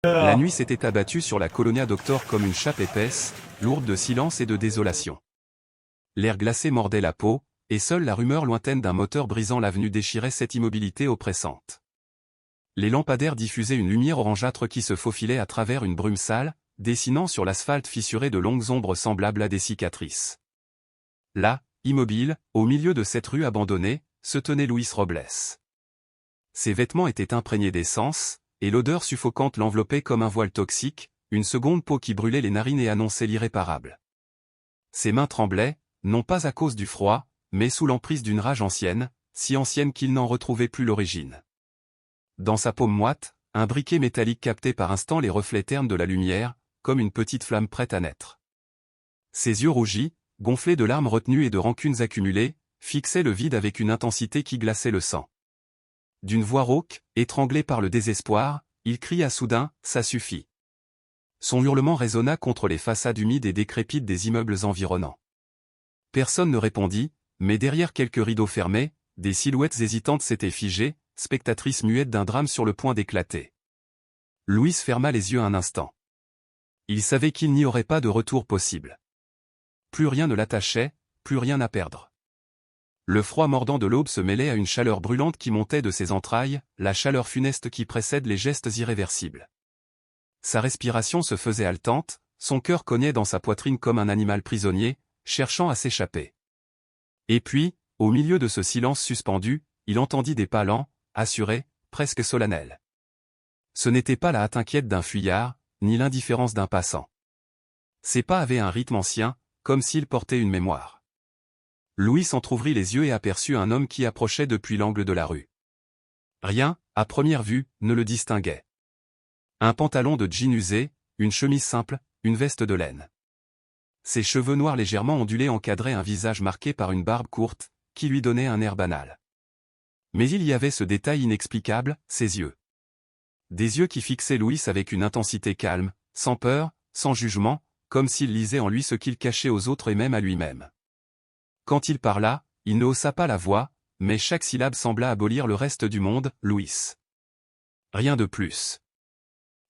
La nuit s'était abattue sur la Colonia Doctor comme une chape épaisse, lourde de silence et de désolation. L'air glacé mordait la peau, et seule la rumeur lointaine d'un moteur brisant l'avenue déchirait cette immobilité oppressante. Les lampadaires diffusaient une lumière orangeâtre qui se faufilait à travers une brume sale, dessinant sur l'asphalte fissuré de longues ombres semblables à des cicatrices. Là, immobile, au milieu de cette rue abandonnée, se tenait Luis Robles. Ses vêtements étaient imprégnés d'essence, et l'odeur suffocante l'enveloppait comme un voile toxique, une seconde peau qui brûlait les narines et annonçait l'irréparable. Ses mains tremblaient, non pas à cause du froid, mais sous l'emprise d'une rage ancienne, si ancienne qu'il n'en retrouvait plus l'origine. Dans sa paume moite, un briquet métallique captait par instants les reflets ternes de la lumière, comme une petite flamme prête à naître. Ses yeux rougis, gonflés de larmes retenues et de rancunes accumulées, fixaient le vide avec une intensité qui glaçait le sang. D'une voix rauque, étranglée par le désespoir, il cria soudain « Ça suffit !» Son hurlement résonna contre les façades humides et décrépites des immeubles environnants. Personne ne répondit, mais derrière quelques rideaux fermés, des silhouettes hésitantes s'étaient figées, spectatrices muettes d'un drame sur le point d'éclater. Louis ferma les yeux un instant. Il savait qu'il n'y aurait pas de retour possible. Plus rien ne l'attachait, plus rien à perdre. Le froid mordant de l'aube se mêlait à une chaleur brûlante qui montait de ses entrailles, la chaleur funeste qui précède les gestes irréversibles. Sa respiration se faisait haletante, son cœur cognait dans sa poitrine comme un animal prisonnier, cherchant à s'échapper. Et puis, au milieu de ce silence suspendu, il entendit des pas lents, assurés, presque solennels. Ce n'était pas la hâte inquiète d'un fuyard, ni l'indifférence d'un passant. Ces pas avaient un rythme ancien, comme s'ils portaient une mémoire. Louis entr'ouvrit les yeux et aperçut un homme qui approchait depuis l'angle de la rue. Rien, à première vue, ne le distinguait. Un pantalon de jean usé, une chemise simple, une veste de laine. Ses cheveux noirs légèrement ondulés encadraient un visage marqué par une barbe courte, qui lui donnait un air banal. Mais il y avait ce détail inexplicable, ses yeux. Des yeux qui fixaient Louis avec une intensité calme, sans peur, sans jugement, comme s'il lisait en lui ce qu'il cachait aux autres et même à lui-même. Quand il parla, il ne haussa pas la voix, mais chaque syllabe sembla abolir le reste du monde, Louis. Rien de plus.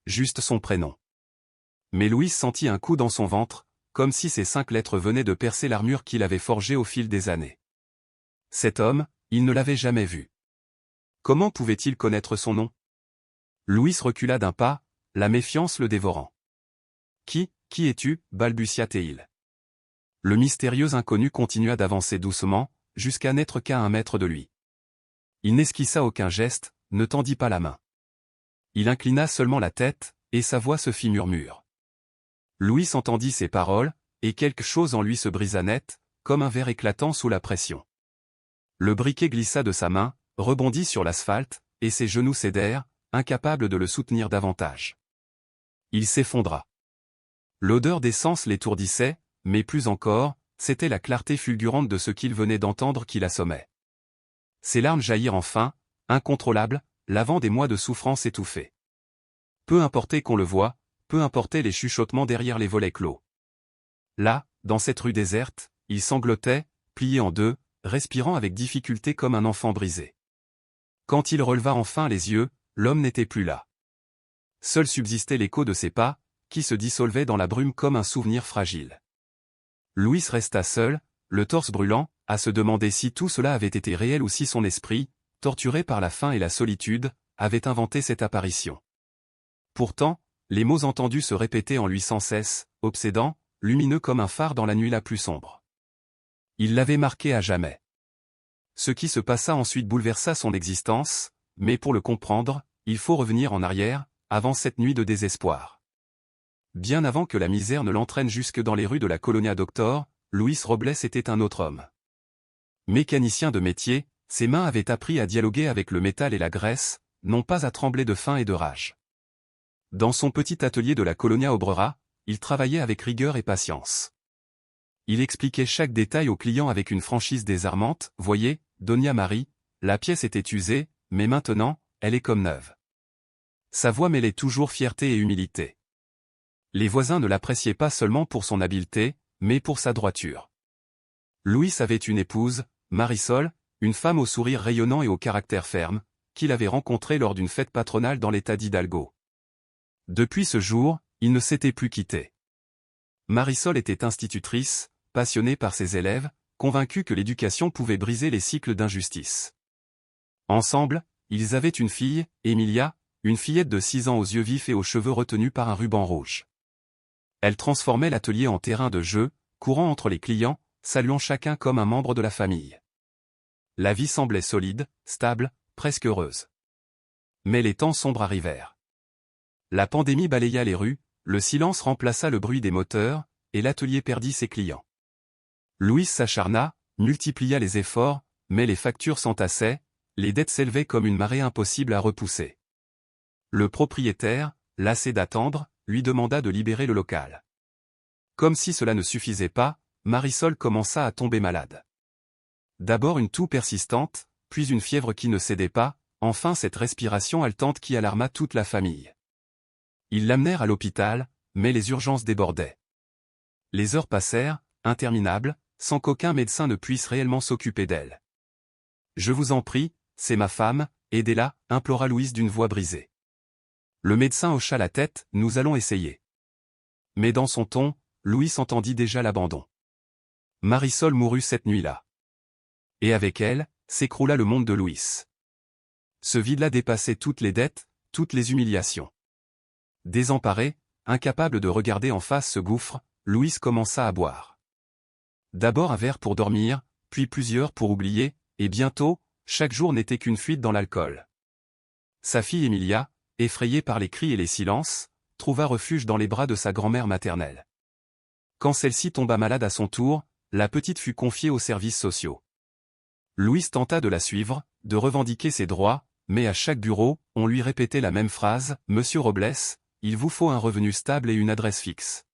Juste son prénom. Mais Louis sentit un coup dans son ventre, comme si ces 5 lettres venaient de percer l'armure qu'il avait forgée au fil des années. Cet homme, il ne l'avait jamais vu. Comment pouvait-il connaître son nom? Louis recula d'un pas, la méfiance le dévorant. Qui es-tu, balbutia-t-il. Le mystérieux inconnu continua d'avancer doucement, jusqu'à n'être qu'à 1 mètre de lui. Il n'esquissa aucun geste, ne tendit pas la main. Il inclina seulement la tête, et sa voix se fit murmure. Louis entendit ces paroles, et quelque chose en lui se brisa net, comme un verre éclatant sous la pression. Le briquet glissa de sa main, rebondit sur l'asphalte, et ses genoux cédèrent, incapables de le soutenir davantage. Il s'effondra. L'odeur d'essence l'étourdissait, mais plus encore, c'était la clarté fulgurante de ce qu'il venait d'entendre qui l'assommait. Ses larmes jaillirent enfin, incontrôlables, lavant des mois de souffrance étouffée. Peu importait qu'on le voie, peu importaient les chuchotements derrière les volets clos. Là, dans cette rue déserte, il sanglotait, plié en deux, respirant avec difficulté comme un enfant brisé. Quand il releva enfin les yeux, l'homme n'était plus là. Seul subsistait l'écho de ses pas, qui se dissolvait dans la brume comme un souvenir fragile. Louis resta seul, le torse brûlant, à se demander si tout cela avait été réel ou si son esprit, torturé par la faim et la solitude, avait inventé cette apparition. Pourtant, les mots entendus se répétaient en lui sans cesse, obsédants, lumineux comme un phare dans la nuit la plus sombre. Il l'avait marqué à jamais. Ce qui se passa ensuite bouleversa son existence, mais pour le comprendre, il faut revenir en arrière, avant cette nuit de désespoir. Bien avant que la misère ne l'entraîne jusque dans les rues de la Colonia Doctor, Louis Robles était un autre homme. Mécanicien de métier, ses mains avaient appris à dialoguer avec le métal et la graisse, non pas à trembler de faim et de rage. Dans son petit atelier de la Colonia Obrera, il travaillait avec rigueur et patience. Il expliquait chaque détail aux clients avec une franchise désarmante. « Voyez, Doña Marie, la pièce était usée, mais maintenant, elle est comme neuve. » Sa voix mêlait toujours fierté et humilité. Les voisins ne l'appréciaient pas seulement pour son habileté, mais pour sa droiture. Louis avait une épouse, Marisol, une femme au sourire rayonnant et au caractère ferme, qu'il avait rencontrée lors d'une fête patronale dans l'état d'Hidalgo. Depuis ce jour, ils ne s'étaient plus quittés. Marisol était institutrice, passionnée par ses élèves, convaincue que l'éducation pouvait briser les cycles d'injustice. Ensemble, ils avaient une fille, Emilia, une fillette de 6 ans aux yeux vifs et aux cheveux retenus par un ruban rouge. Elle transformait l'atelier en terrain de jeu, courant entre les clients, saluant chacun comme un membre de la famille. La vie semblait solide, stable, presque heureuse. Mais les temps sombres arrivèrent. La pandémie balaya les rues, le silence remplaça le bruit des moteurs, et l'atelier perdit ses clients. Louise s'acharna, multiplia les efforts, mais les factures s'entassaient, les dettes s'élevaient comme une marée impossible à repousser. Le propriétaire, lassé d'attendre, lui demanda de libérer le local. Comme si cela ne suffisait pas, Marisol commença à tomber malade. D'abord une toux persistante, puis une fièvre qui ne cédait pas, enfin cette respiration haletante qui alarma toute la famille. Ils l'amenèrent à l'hôpital, mais les urgences débordaient. Les heures passèrent, interminables, sans qu'aucun médecin ne puisse réellement s'occuper d'elle. « Je vous en prie, c'est ma femme, aidez-la » implora Louise d'une voix brisée. Le médecin hocha la tête, « Nous allons essayer. » Mais dans son ton, Louise entendit déjà l'abandon. Marisol mourut cette nuit-là. Et avec elle, s'écroula le monde de Louise. Ce vide-là dépassait toutes les dettes, toutes les humiliations. Désemparée, incapable de regarder en face ce gouffre, Louise commença à boire. D'abord un verre pour dormir, puis plusieurs pour oublier, et bientôt, chaque jour n'était qu'une fuite dans l'alcool. Sa fille Emilia, effrayée par les cris et les silences, trouva refuge dans les bras de sa grand-mère maternelle. Quand celle-ci tomba malade à son tour, la petite fut confiée aux services sociaux. Louise tenta de la suivre, de revendiquer ses droits, mais à chaque bureau, on lui répétait la même phrase, « Monsieur Robles, il vous faut un revenu stable et une adresse fixe. »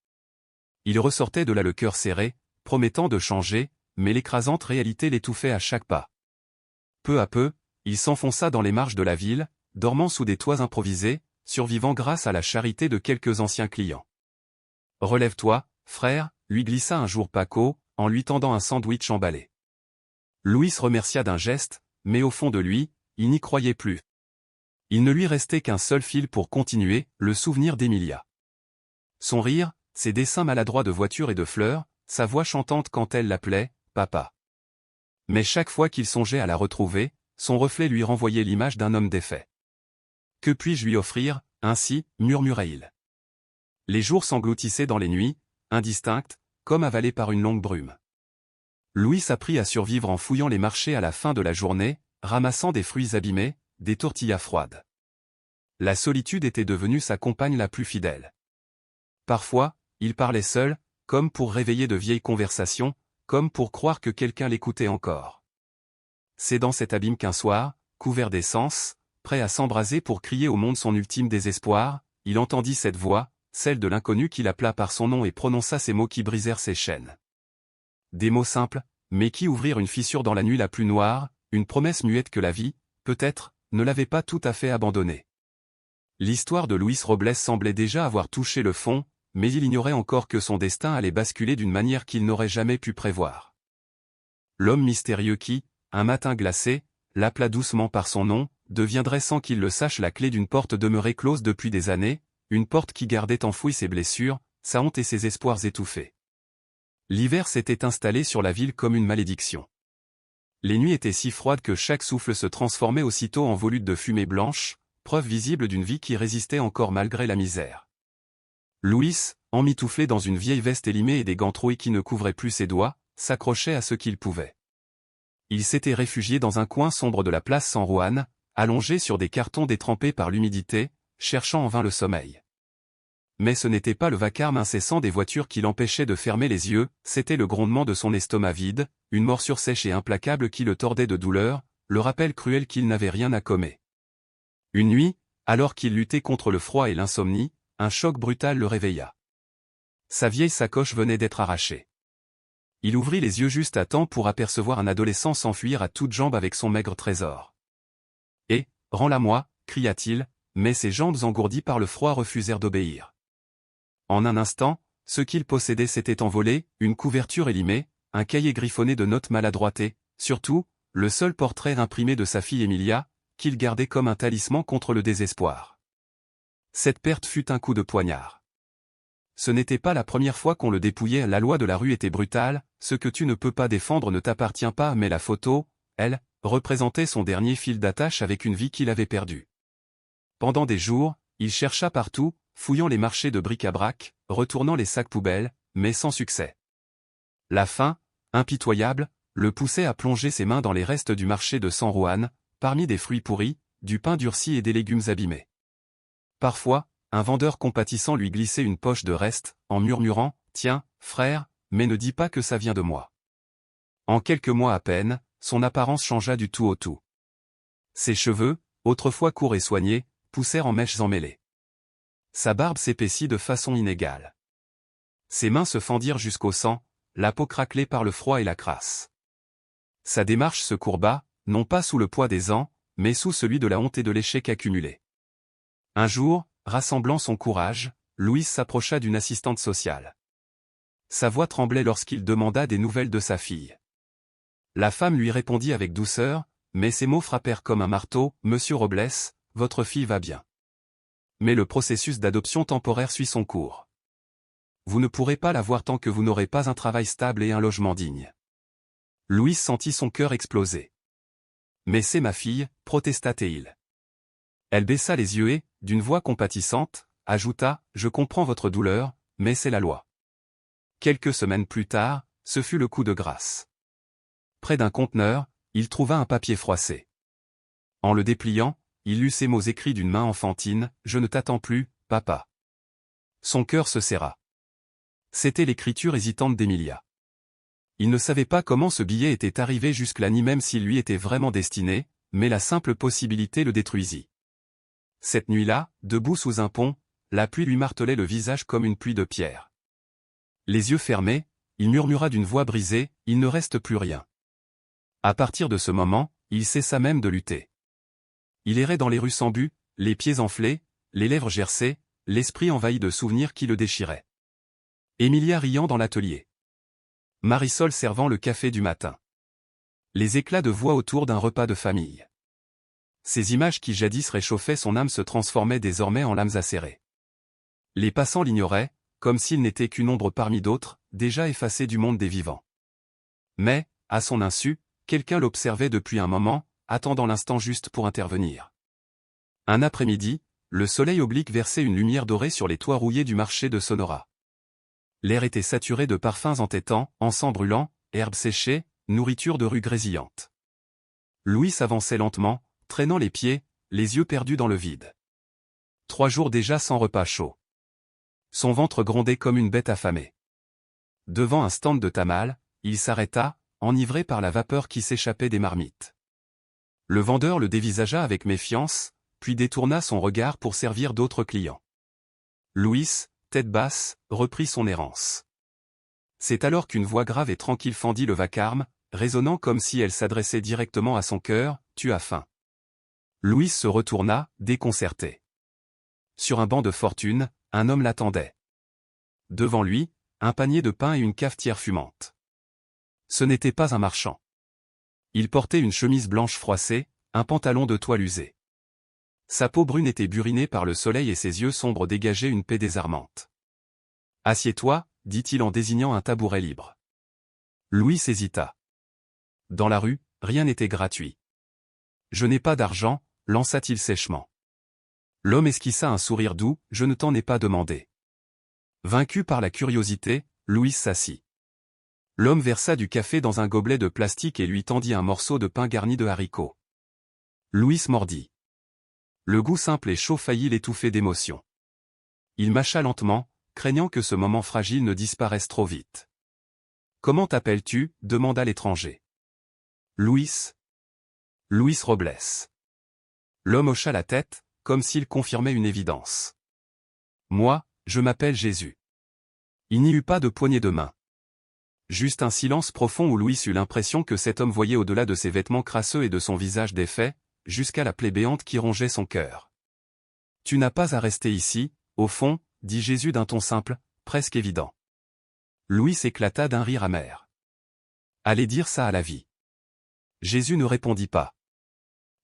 Il ressortait de là le cœur serré, promettant de changer, mais l'écrasante réalité l'étouffait à chaque pas. Peu à peu, il s'enfonça dans les marges de la ville, dormant sous des toits improvisés, survivant grâce à la charité de quelques anciens clients. « Relève-toi, frère » lui glissa un jour Paco, en lui tendant un sandwich emballé. Louis remercia d'un geste, mais au fond de lui, il n'y croyait plus. Il ne lui restait qu'un seul fil pour continuer, le souvenir d'Emilia. Son rire, ses dessins maladroits de voitures et de fleurs, sa voix chantante quand elle l'appelait « Papa ». Mais chaque fois qu'il songeait à la retrouver, son reflet lui renvoyait l'image d'un homme défait. « Que puis-je lui offrir, ainsi » murmurait-il. Les jours s'engloutissaient dans les nuits, indistinctes, comme avalés par une longue brume. Louis apprit à survivre en fouillant les marchés à la fin de la journée, ramassant des fruits abîmés, des tortillas froides. La solitude était devenue sa compagne la plus fidèle. Parfois, il parlait seul, comme pour réveiller de vieilles conversations, comme pour croire que quelqu'un l'écoutait encore. C'est dans cet abîme qu'un soir, couvert d'essence, prêt à s'embraser pour crier au monde son ultime désespoir, il entendit cette voix, celle de l'inconnu qui l'appela par son nom et prononça ces mots qui brisèrent ses chaînes. Des mots simples, mais qui ouvrirent une fissure dans la nuit la plus noire, une promesse muette que la vie, peut-être, ne l'avait pas tout à fait abandonné. L'histoire de Louis Robles semblait déjà avoir touché le fond, mais il ignorait encore que son destin allait basculer d'une manière qu'il n'aurait jamais pu prévoir. L'homme mystérieux qui, un matin glacé, l'appela doucement par son nom, deviendrait sans qu'il le sache la clé d'une porte demeurée close depuis des années, une porte qui gardait enfouies ses blessures, sa honte et ses espoirs étouffés. L'hiver s'était installé sur la ville comme une malédiction. Les nuits étaient si froides que chaque souffle se transformait aussitôt en volute de fumée blanche, preuve visible d'une vie qui résistait encore malgré la misère. Louis, emmitouflé dans une vieille veste élimée et des gants troués qui ne couvraient plus ses doigts, s'accrochait à ce qu'il pouvait. Il s'était réfugié dans un coin sombre de la place San Juan, allongé sur des cartons détrempés par l'humidité, cherchant en vain le sommeil. Mais ce n'était pas le vacarme incessant des voitures qui l'empêchait de fermer les yeux, c'était le grondement de son estomac vide, une morsure sèche et implacable qui le tordait de douleur, le rappel cruel qu'il n'avait rien à commer. Une nuit, alors qu'il luttait contre le froid et l'insomnie, un choc brutal le réveilla. Sa vieille sacoche venait d'être arrachée. Il ouvrit les yeux juste à temps pour apercevoir un adolescent s'enfuir à toutes jambes avec son maigre trésor. « Et, rends-la-moi » cria-t-il, mais ses jambes engourdies par le froid refusèrent d'obéir. En un instant, ce qu'il possédait s'était envolé, une couverture élimée, un cahier griffonné de notes maladroites et, surtout, le seul portrait imprimé de sa fille Emilia, qu'il gardait comme un talisman contre le désespoir. Cette perte fut un coup de poignard. Ce n'était pas la première fois qu'on le dépouillait, la loi de la rue était brutale, ce que tu ne peux pas défendre ne t'appartient pas, mais la photo, elle, représentait son dernier fil d'attache avec une vie qu'il avait perdue. Pendant des jours, il chercha partout, fouillant les marchés de bric-à-brac, retournant les sacs poubelles, mais sans succès. La faim, impitoyable, le poussait à plonger ses mains dans les restes du marché de San Juan, parmi des fruits pourris, du pain durci et des légumes abîmés. Parfois, un vendeur compatissant lui glissait une poche de restes, en murmurant « Tiens, frère, mais ne dis pas que ça vient de moi. » En quelques mois à peine, son apparence changea du tout au tout. Ses cheveux, autrefois courts et soignés, poussèrent en mèches emmêlées. Sa barbe s'épaissit de façon inégale. Ses mains se fendirent jusqu'au sang, la peau craquelée par le froid et la crasse. Sa démarche se courba, non pas sous le poids des ans, mais sous celui de la honte et de l'échec accumulé. Un jour, rassemblant son courage, Louise s'approcha d'une assistante sociale. Sa voix tremblait lorsqu'il demanda des nouvelles de sa fille. La femme lui répondit avec douceur, mais ses mots frappèrent comme un marteau, « Monsieur Robles, votre fille va bien. Mais le processus d'adoption temporaire suit son cours. Vous ne pourrez pas l'avoir tant que vous n'aurez pas un travail stable et un logement digne. » Louise sentit son cœur exploser. « Mais c'est ma fille, protesta-t-il. » Elle baissa les yeux et, d'une voix compatissante, ajouta « Je comprends votre douleur, mais c'est la loi. » Quelques semaines plus tard, ce fut le coup de grâce. Près d'un conteneur, il trouva un papier froissé. En le dépliant, il lut ces mots écrits d'une main enfantine, « Je ne t'attends plus, papa. » Son cœur se serra. C'était l'écriture hésitante d'Emilia. Il ne savait pas comment ce billet était arrivé jusque-là ni même s'il lui était vraiment destiné, mais la simple possibilité le détruisit. Cette nuit-là, debout sous un pont, la pluie lui martelait le visage comme une pluie de pierre. Les yeux fermés, il murmura d'une voix brisée, « Il ne reste plus rien. » À partir de ce moment, il cessa même de lutter. Il errait dans les rues sans but, les pieds enflés, les lèvres gercées, l'esprit envahi de souvenirs qui le déchiraient. Emilia riant dans l'atelier. Marisol servant le café du matin. Les éclats de voix autour d'un repas de famille. Ces images qui jadis réchauffaient son âme se transformaient désormais en lames acérées. Les passants l'ignoraient, comme s'il n'était qu'une ombre parmi d'autres, déjà effacée du monde des vivants. Mais, à son insu, quelqu'un l'observait depuis un moment, attendant l'instant juste pour intervenir. Un après-midi, le soleil oblique versait une lumière dorée sur les toits rouillés du marché de Sonora. L'air était saturé de parfums entêtants, encens brûlant, herbes séchées, nourriture de rue grésillante. Louis s'avançait lentement, traînant les pieds, les yeux perdus dans le vide. 3 jours déjà sans repas chaud. Son ventre grondait comme une bête affamée. Devant un stand de tamal, il s'arrêta, enivré par la vapeur qui s'échappait des marmites. Le vendeur le dévisagea avec méfiance, puis détourna son regard pour servir d'autres clients. Louis, tête basse, reprit son errance. C'est alors qu'une voix grave et tranquille fendit le vacarme, résonnant comme si elle s'adressait directement à son cœur, « Tu as faim. » Louis se retourna, déconcerté. Sur un banc de fortune, un homme l'attendait. Devant lui, un panier de pain et une cafetière fumante. Ce n'était pas un marchand. Il portait une chemise blanche froissée, un pantalon de toile usé. Sa peau brune était burinée par le soleil et ses yeux sombres dégageaient une paix désarmante. « Assieds-toi, dit-il en désignant un tabouret libre. Louis hésita. Dans la rue, rien n'était gratuit. « Je n'ai pas d'argent, lança-t-il sèchement. L'homme esquissa un sourire doux, « Je ne t'en ai pas demandé. » Vaincu par la curiosité, Louis s'assit. L'homme versa du café dans un gobelet de plastique et lui tendit un morceau de pain garni de haricots. Louis mordit. Le goût simple et chaud faillit l'étouffer d'émotion. Il mâcha lentement, craignant que ce moment fragile ne disparaisse trop vite. « Comment t'appelles-tu » demanda l'étranger. « Louis. »« Louis Robles. » L'homme hocha la tête, comme s'il confirmait une évidence. « Moi, je m'appelle Jésus. » Il n'y eut pas de poignée de main. Juste un silence profond où Louis eut l'impression que cet homme voyait au-delà de ses vêtements crasseux et de son visage défait, jusqu'à la plaie béante qui rongeait son cœur. « Tu n'as pas à rester ici, au fond, » dit Jésus d'un ton simple, presque évident. Louis éclata d'un rire amer. « Allez dire ça à la vie. » Jésus ne répondit pas.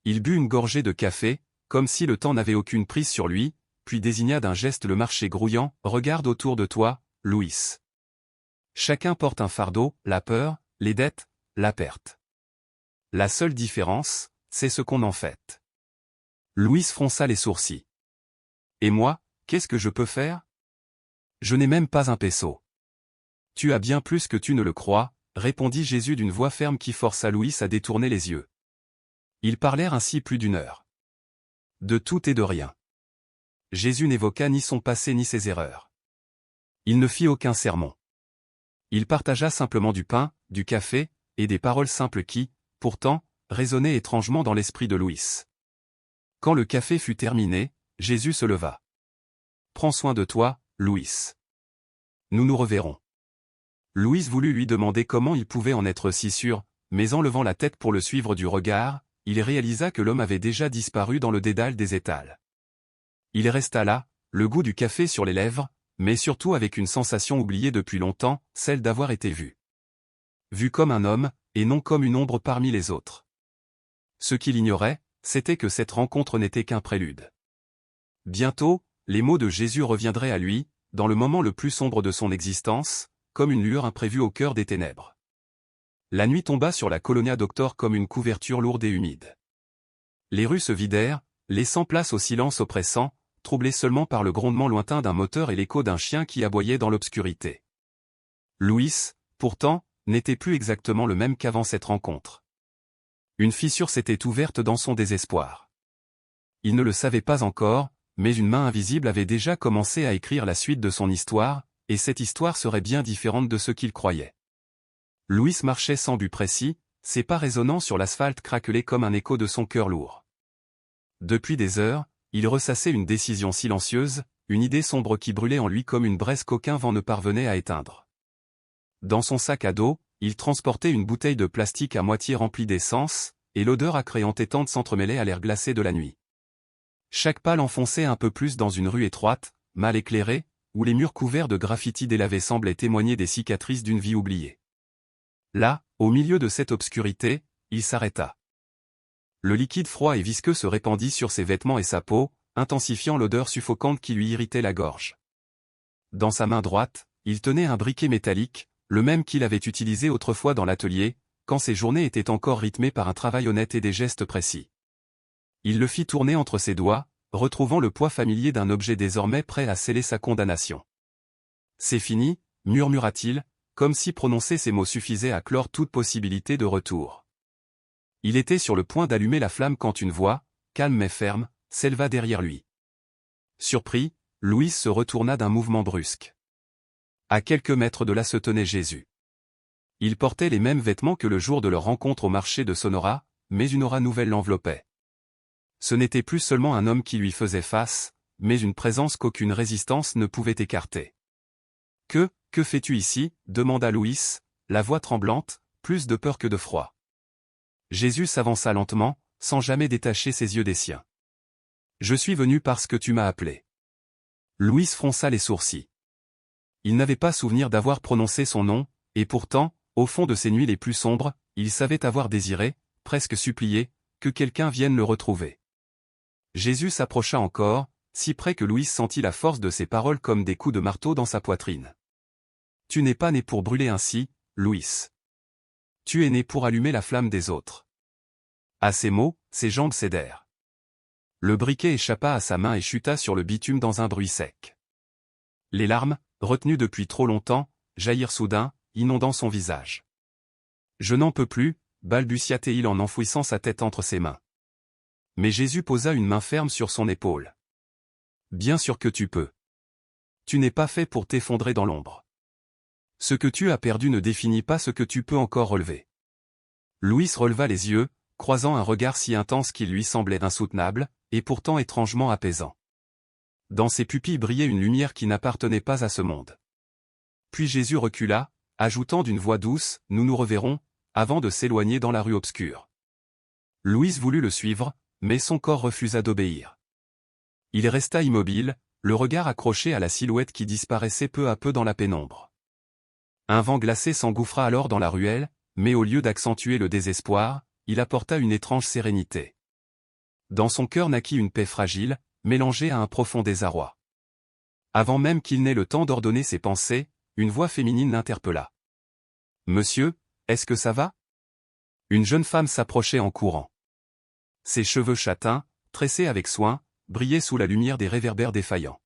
Il but une gorgée de café, comme si le temps n'avait aucune prise sur lui, puis désigna d'un geste le marché grouillant, « Regarde autour de toi, Louis. Chacun porte un fardeau, la peur, les dettes, la perte. La seule différence, c'est ce qu'on en fait. » Louis fronça les sourcils. « Et moi, qu'est-ce que je peux faire? Je n'ai même pas un peso. »« Tu as bien plus que tu ne le crois, » répondit Jésus d'une voix ferme qui força Louis à détourner les yeux. Ils parlèrent ainsi plus d'une heure. De tout et de rien. Jésus n'évoqua ni son passé ni ses erreurs. Il ne fit aucun sermon. Il partagea simplement du pain, du café, et des paroles simples qui, pourtant, résonnaient étrangement dans l'esprit de Louis. Quand le café fut terminé, Jésus se leva. « Prends soin de toi, Louis. Nous nous reverrons. » Louis voulut lui demander comment il pouvait en être si sûr, mais en levant la tête pour le suivre du regard, il réalisa que l'homme avait déjà disparu dans le dédale des étals. Il resta là, le goût du café sur les lèvres, mais surtout avec une sensation oubliée depuis longtemps, celle d'avoir été vu. Vu comme un homme, et non comme une ombre parmi les autres. Ce qu'il ignorait, c'était que cette rencontre n'était qu'un prélude. Bientôt, les mots de Jésus reviendraient à lui, dans le moment le plus sombre de son existence, comme une lueur imprévue au cœur des ténèbres. La nuit tomba sur la Colonia Doctor comme une couverture lourde et humide. Les rues se vidèrent, laissant place au silence oppressant, troublé seulement par le grondement lointain d'un moteur et l'écho d'un chien qui aboyait dans l'obscurité. Louis, pourtant, n'était plus exactement le même qu'avant cette rencontre. Une fissure s'était ouverte dans son désespoir. Il ne le savait pas encore, mais une main invisible avait déjà commencé à écrire la suite de son histoire, et cette histoire serait bien différente de ce qu'il croyait. Louis marchait sans but précis, ses pas résonnant sur l'asphalte craquelaient comme un écho de son cœur lourd. Depuis des heures, il ressassait une décision silencieuse, une idée sombre qui brûlait en lui comme une braise qu'aucun vent ne parvenait à éteindre. Dans son sac à dos, il transportait une bouteille de plastique à moitié remplie d'essence, et l'odeur âcre et entêtante s'entremêlait à l'air glacé de la nuit. Chaque pas l'enfonçait un peu plus dans une rue étroite, mal éclairée, où les murs couverts de graffitis délavés semblaient témoigner des cicatrices d'une vie oubliée. Là, au milieu de cette obscurité, il s'arrêta. Le liquide froid et visqueux se répandit sur ses vêtements et sa peau, intensifiant l'odeur suffocante qui lui irritait la gorge. Dans sa main droite, il tenait un briquet métallique, le même qu'il avait utilisé autrefois dans l'atelier, quand ses journées étaient encore rythmées par un travail honnête et des gestes précis. Il le fit tourner entre ses doigts, retrouvant le poids familier d'un objet désormais prêt à sceller sa condamnation. « C'est fini » murmura-t-il, comme si prononcer ces mots suffisait à clore toute possibilité de retour. Il était sur le point d'allumer la flamme quand une voix, calme mais ferme, s'éleva derrière lui. Surpris, Louis se retourna d'un mouvement brusque. À quelques mètres de là se tenait Jésus. Il portait les mêmes vêtements que le jour de leur rencontre au marché de Sonora, mais une aura nouvelle l'enveloppait. Ce n'était plus seulement un homme qui lui faisait face, mais une présence qu'aucune résistance ne pouvait écarter. « Que fais-tu ici » demanda Louis, la voix tremblante, plus de peur que de froid. Jésus s'avança lentement, sans jamais détacher ses yeux des siens. « Je suis venu parce que tu m'as appelé. » Louis fronça les sourcils. Il n'avait pas souvenir d'avoir prononcé son nom, et pourtant, au fond de ses nuits les plus sombres, il savait avoir désiré, presque supplié, que quelqu'un vienne le retrouver. Jésus s'approcha encore, si près que Louis sentit la force de ses paroles comme des coups de marteau dans sa poitrine. « Tu n'es pas né pour brûler ainsi, Louis. Tu es né pour allumer la flamme des autres. » À ces mots, ses jambes cédèrent. Le briquet échappa à sa main et chuta sur le bitume dans un bruit sec. Les larmes, retenues depuis trop longtemps, jaillirent soudain, inondant son visage. « Je n'en peux plus » balbutia-t-il en enfouissant sa tête entre ses mains. Mais Jésus posa une main ferme sur son épaule. « Bien sûr que tu peux. Tu n'es pas fait pour t'effondrer dans l'ombre. Ce que tu as perdu ne définit pas ce que tu peux encore relever. » Louis releva les yeux, croisant un regard si intense qu'il lui semblait insoutenable, et pourtant étrangement apaisant. Dans ses pupilles brillait une lumière qui n'appartenait pas à ce monde. Puis Jésus recula, ajoutant d'une voix douce, « Nous nous reverrons », avant de s'éloigner dans la rue obscure. Louis voulut le suivre, mais son corps refusa d'obéir. Il resta immobile, le regard accroché à la silhouette qui disparaissait peu à peu dans la pénombre. Un vent glacé s'engouffra alors dans la ruelle, mais au lieu d'accentuer le désespoir, il apporta une étrange sérénité. Dans son cœur naquit une paix fragile, mélangé à un profond désarroi. Avant même qu'il n'ait le temps d'ordonner ses pensées, une voix féminine l'interpella. « Monsieur, est-ce que ça va ?» Une jeune femme s'approchait en courant. Ses cheveux châtains, tressés avec soin, brillaient sous la lumière des réverbères défaillants.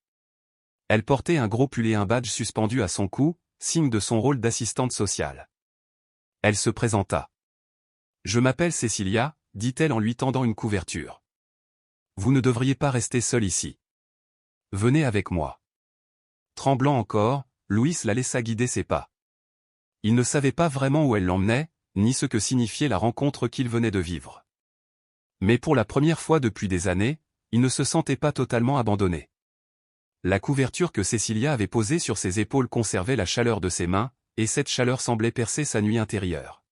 Elle portait un gros pull et un badge suspendu à son cou, signe de son rôle d'assistante sociale. Elle se présenta. « Je m'appelle Cécilia », dit-elle en lui tendant une couverture. « Vous ne devriez pas rester seul ici. Venez avec moi. » Tremblant encore, Louis la laissa guider ses pas. Il ne savait pas vraiment où elle l'emmenait, ni ce que signifiait la rencontre qu'il venait de vivre. Mais pour la première fois depuis des années, il ne se sentait pas totalement abandonné. La couverture que Cécilia avait posée sur ses épaules conservait la chaleur de ses mains, et cette chaleur semblait percer sa nuit intérieure.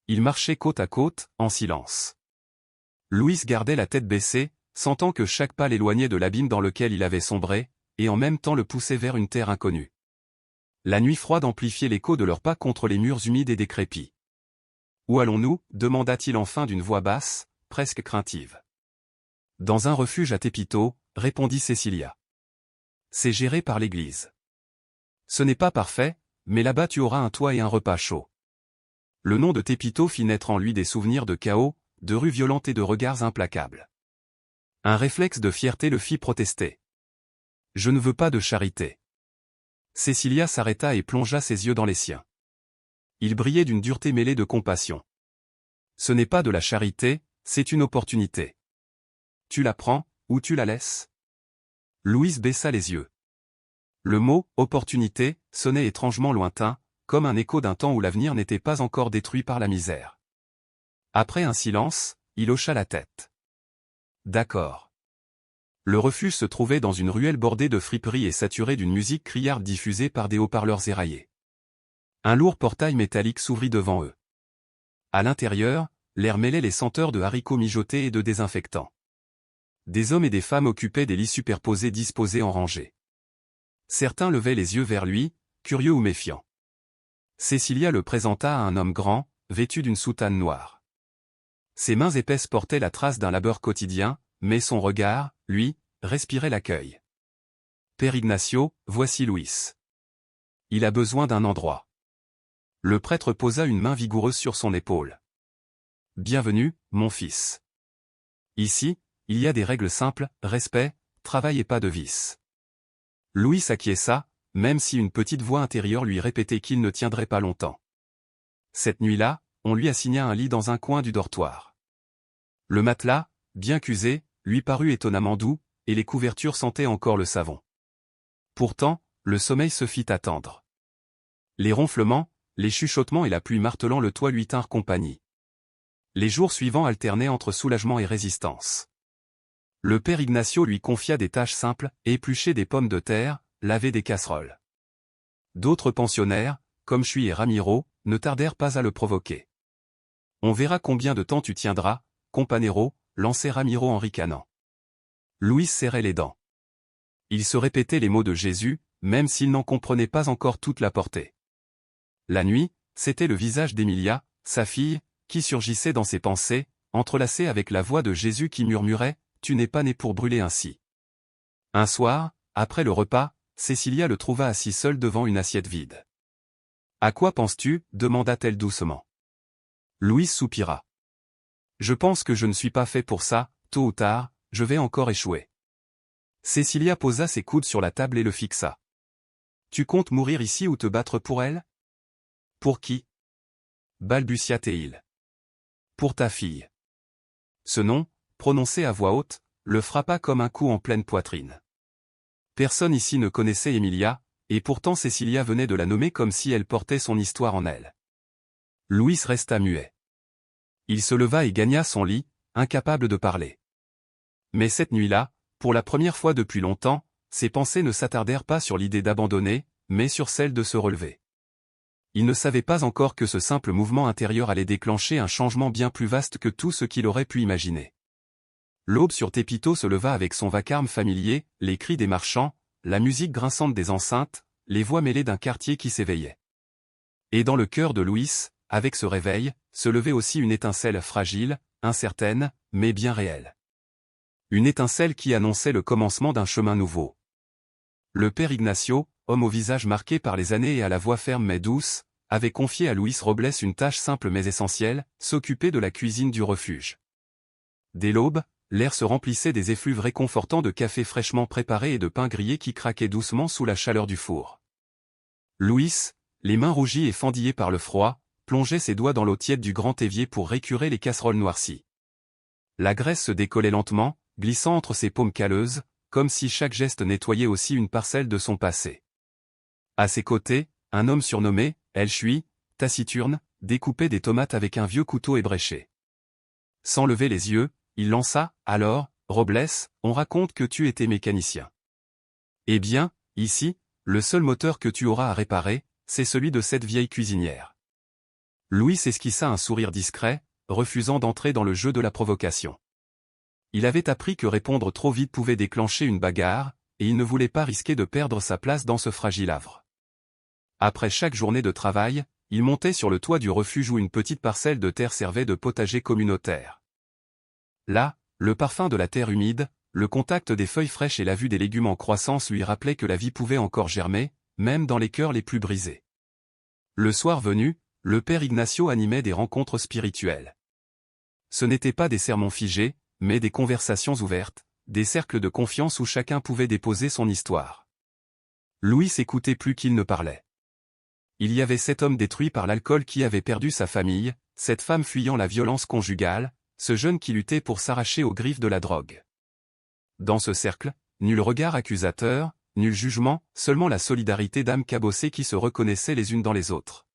Ils marchaient côte à côte, en silence. Louis gardait la tête baissée, sentant que chaque pas l'éloignait de l'abîme dans lequel il avait sombré, et en même temps le poussait vers une terre inconnue. La nuit froide amplifiait l'écho de leurs pas contre les murs humides et décrépits. « Où allons-nous » demanda-t-il enfin d'une voix basse, presque craintive. « Dans un refuge à Tépito » répondit Cécilia. « C'est géré par l'église. Ce n'est pas parfait, mais là-bas tu auras un toit et un repas chaud. » Le nom de Tépito fit naître en lui des souvenirs de chaos, de rues violentes et de regards implacables. Un réflexe de fierté le fit protester. « Je ne veux pas de charité. » Cécilia s'arrêta et plongea ses yeux dans les siens. Il brillait d'une dureté mêlée de compassion. « Ce n'est pas de la charité, c'est une opportunité. Tu la prends, ou tu la laisses ?» Louise baissa les yeux. Le mot « opportunité » sonnait étrangement lointain, comme un écho d'un temps où l'avenir n'était pas encore détruit par la misère. Après un silence, il hocha la tête. « D'accord. » Le refuge se trouvait dans une ruelle bordée de friperies et saturée d'une musique criarde diffusée par des haut-parleurs éraillés. Un lourd portail métallique s'ouvrit devant eux. À l'intérieur, l'air mêlait les senteurs de haricots mijotés et de désinfectants. Des hommes et des femmes occupaient des lits superposés disposés en rangées. Certains levaient les yeux vers lui, curieux ou méfiants. Cécilia le présenta à un homme grand, vêtu d'une soutane noire. Ses mains épaisses portaient la trace d'un labeur quotidien, mais son regard, lui, respirait l'accueil. « Père Ignacio, voici Louis. Il a besoin d'un endroit. » Le prêtre posa une main vigoureuse sur son épaule. « Bienvenue, mon fils. Ici, il y a des règles simples, respect, travail et pas de vice. » Louis acquiesça, même si une petite voix intérieure lui répétait qu'il ne tiendrait pas longtemps. Cette nuit-là, on lui assigna un lit dans un coin du dortoir. Le matelas, bien qu'usé, lui parut étonnamment doux, et les couvertures sentaient encore le savon. Pourtant, le sommeil se fit attendre. Les ronflements, les chuchotements et la pluie martelant le toit lui tinrent compagnie. Les jours suivants alternaient entre soulagement et résistance. Le père Ignacio lui confia des tâches simples, éplucher des pommes de terre, laver des casseroles. D'autres pensionnaires, comme Chui et Ramiro, ne tardèrent pas à le provoquer. « On verra combien de temps tu tiendras, companero », lançait Ramiro en ricanant. Louis serrait les dents. Il se répétait les mots de Jésus, même s'il n'en comprenait pas encore toute la portée. La nuit, c'était le visage d'Emilia, sa fille, qui surgissait dans ses pensées, entrelacé avec la voix de Jésus qui murmurait « Tu n'es pas né pour brûler ainsi ». Un soir, après le repas, Cécilia le trouva assis seul devant une assiette vide. « À quoi penses-tu » demanda-t-elle doucement. Louis soupira. « Je pense que je ne suis pas fait pour ça, tôt ou tard, je vais encore échouer. » Cécilia posa ses coudes sur la table et le fixa. « Tu comptes mourir ici ou te battre pour elle ? » « Pour qui » balbutia-t-il. « Pour ta fille. » Ce nom, prononcé à voix haute, le frappa comme un coup en pleine poitrine. Personne ici ne connaissait Emilia, et pourtant Cécilia venait de la nommer comme si elle portait son histoire en elle. Louis resta muet. Il se leva et gagna son lit, incapable de parler. Mais cette nuit-là, pour la première fois depuis longtemps, ses pensées ne s'attardèrent pas sur l'idée d'abandonner, mais sur celle de se relever. Il ne savait pas encore que ce simple mouvement intérieur allait déclencher un changement bien plus vaste que tout ce qu'il aurait pu imaginer. L'aube sur Tépito se leva avec son vacarme familier, les cris des marchands, la musique grinçante des enceintes, les voix mêlées d'un quartier qui s'éveillait. Et dans le cœur de Louis, avec ce réveil, se levait aussi une étincelle fragile, incertaine, mais bien réelle. Une étincelle qui annonçait le commencement d'un chemin nouveau. Le père Ignacio, homme au visage marqué par les années et à la voix ferme mais douce, avait confié à Luis Robles une tâche simple mais essentielle, s'occuper de la cuisine du refuge. Dès l'aube, l'air se remplissait des effluves réconfortants de café fraîchement préparé et de pain grillé qui craquaient doucement sous la chaleur du four. Luis, les mains rougies et fendillées par le froid, plongeait ses doigts dans l'eau tiède du grand évier pour récurer les casseroles noircies. La graisse se décollait lentement, glissant entre ses paumes calleuses, comme si chaque geste nettoyait aussi une parcelle de son passé. À ses côtés, un homme surnommé El Chuy, taciturne, découpait des tomates avec un vieux couteau ébréché. Sans lever les yeux, il lança, alors, Robles, on raconte que tu étais mécanicien. Eh bien, ici, le seul moteur que tu auras à réparer, c'est celui de cette vieille cuisinière. Louis esquissa un sourire discret, refusant d'entrer dans le jeu de la provocation. Il avait appris que répondre trop vite pouvait déclencher une bagarre, et il ne voulait pas risquer de perdre sa place dans ce fragile havre. Après chaque journée de travail, il montait sur le toit du refuge où une petite parcelle de terre servait de potager communautaire. Là, le parfum de la terre humide, le contact des feuilles fraîches et la vue des légumes en croissance lui rappelaient que la vie pouvait encore germer, même dans les cœurs les plus brisés. Le soir venu, le père Ignacio animait des rencontres spirituelles. Ce n'étaient pas des sermons figés, mais des conversations ouvertes, des cercles de confiance où chacun pouvait déposer son histoire. Louis écoutait plus qu'il ne parlait. Il y avait cet homme détruit par l'alcool qui avait perdu sa famille, cette femme fuyant la violence conjugale, ce jeune qui luttait pour s'arracher aux griffes de la drogue. Dans ce cercle, nul regard accusateur, nul jugement, seulement la solidarité d'âmes cabossées qui se reconnaissaient les unes dans les autres.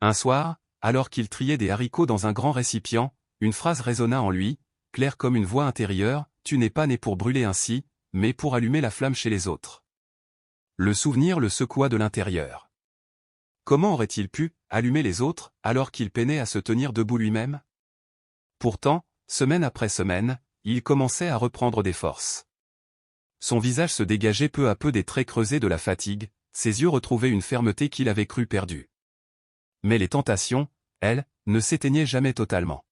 Un soir, alors qu'il triait des haricots dans un grand récipient, une phrase résonna en lui, claire comme une voix intérieure, « Tu n'es pas né pour brûler ainsi, mais pour allumer la flamme chez les autres. » Le souvenir le secoua de l'intérieur. Comment aurait-il pu allumer les autres alors qu'il peinait à se tenir debout lui-même? Pourtant, semaine après semaine, il commençait à reprendre des forces. Son visage se dégageait peu à peu des traits creusés de la fatigue, ses yeux retrouvaient une fermeté qu'il avait cru perdue. Mais les tentations, elles, ne s'éteignaient jamais totalement.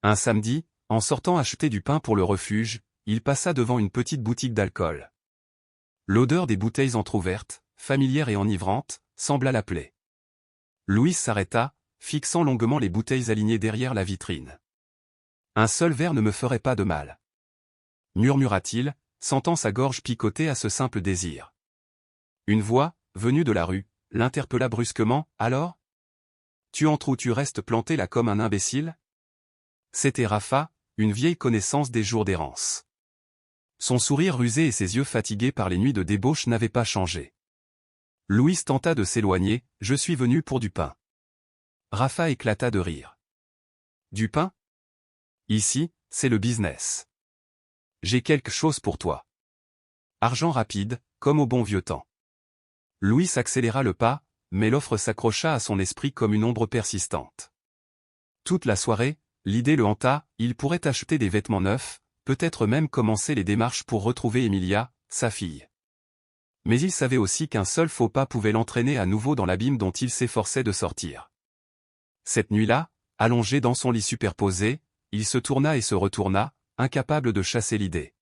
Un samedi, en sortant acheter du pain pour le refuge, il passa devant une petite boutique d'alcool. L'odeur des bouteilles entr'ouvertes, familière et enivrante, sembla l'appeler. Louis s'arrêta, fixant longuement les bouteilles alignées derrière la vitrine. Un seul verre ne me ferait pas de mal, murmura-t-il, sentant sa gorge picoter à ce simple désir. Une voix, venue de la rue, l'interpella brusquement, « Alors ? Tu entres ou tu restes planté là comme un imbécile ?» C'était Rafa, une vieille connaissance des jours d'errance. Son sourire rusé et ses yeux fatigués par les nuits de débauche n'avaient pas changé. Louis tenta de s'éloigner, « Je suis venu pour du pain. » Rafa éclata de rire. « Du pain ? Ici, c'est le business. J'ai quelque chose pour toi. » Argent rapide, comme au bon vieux temps. Louis accéléra le pas, mais l'offre s'accrocha à son esprit comme une ombre persistante. Toute la soirée, l'idée le hanta, il pourrait acheter des vêtements neufs, peut-être même commencer les démarches pour retrouver Emilia, sa fille. Mais il savait aussi qu'un seul faux pas pouvait l'entraîner à nouveau dans l'abîme dont il s'efforçait de sortir. Cette nuit-là, allongé dans son lit superposé, il se tourna et se retourna, incapable de chasser l'idée.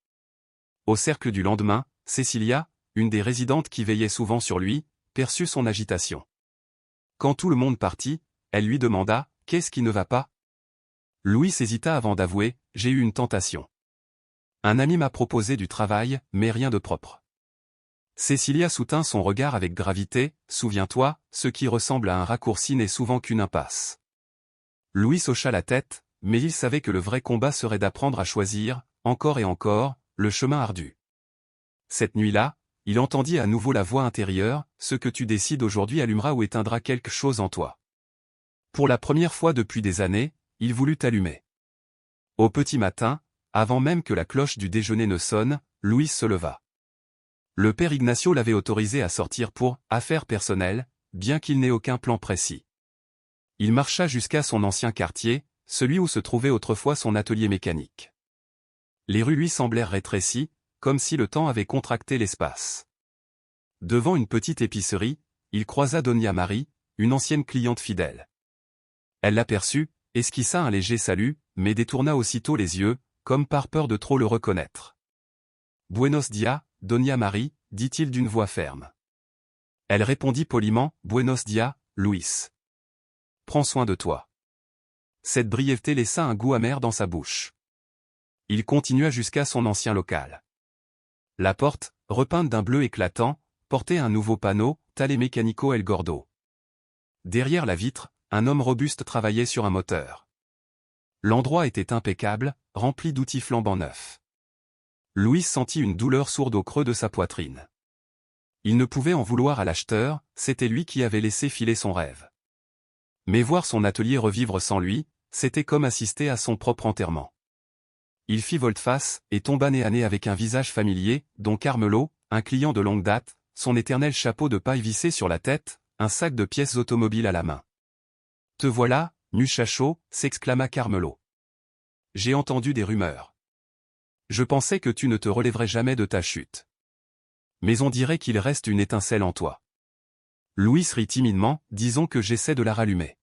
Au cercle du lendemain, Cecilia, une des résidentes qui veillait souvent sur lui, perçut son agitation. Quand tout le monde partit, elle lui demanda, « Qu'est-ce qui ne va pas ?» Louis hésita avant d'avouer, « J'ai eu une tentation. Un ami m'a proposé du travail, mais rien de propre. » Cecilia soutint son regard avec gravité, « Souviens-toi, ce qui ressemble à un raccourci n'est souvent qu'une impasse. » Louis hocha la tête, mais il savait que le vrai combat serait d'apprendre à choisir, encore et encore, le chemin ardu. Cette nuit-là, il entendit à nouveau la voix intérieure, « Ce que tu décides aujourd'hui allumera ou éteindra quelque chose en toi. » Pour la première fois depuis des années, il voulut allumer. Au petit matin, avant même que la cloche du déjeuner ne sonne, Louis se leva. Le père Ignacio l'avait autorisé à sortir pour « affaires personnelles », bien qu'il n'ait aucun plan précis. Il marcha jusqu'à son ancien quartier, celui où se trouvait autrefois son atelier mécanique. Les rues lui semblèrent rétrécies, comme si le temps avait contracté l'espace. Devant une petite épicerie, il croisa Donia Marie, une ancienne cliente fidèle. Elle l'aperçut, esquissa un léger salut, mais détourna aussitôt les yeux, comme par peur de trop le reconnaître. « Buenos dias, Doña Marie », dit-il d'une voix ferme. Elle répondit poliment, « Buenos dias, Luis. Prends soin de toi. » Cette brièveté laissa un goût amer dans sa bouche. Il continua jusqu'à son ancien local. La porte, repeinte d'un bleu éclatant, portait un nouveau panneau, « Talemecánico El Gordo ». Derrière la vitre, un homme robuste travaillait sur un moteur. L'endroit était impeccable, rempli d'outils flambant neufs. Louis sentit une douleur sourde au creux de sa poitrine. Il ne pouvait en vouloir à l'acheteur, c'était lui qui avait laissé filer son rêve. Mais voir son atelier revivre sans lui, c'était comme assister à son propre enterrement. Il fit volte-face, et tomba nez à nez avec un visage familier, dont Carmelo, un client de longue date, son éternel chapeau de paille vissé sur la tête, un sac de pièces automobiles à la main. « Te voilà, muchacho » s'exclama Carmelo. « J'ai entendu des rumeurs. Je pensais que tu ne te relèverais jamais de ta chute. Mais on dirait qu'il reste une étincelle en toi. » Louis rit timidement, « Disons que j'essaie de la rallumer. »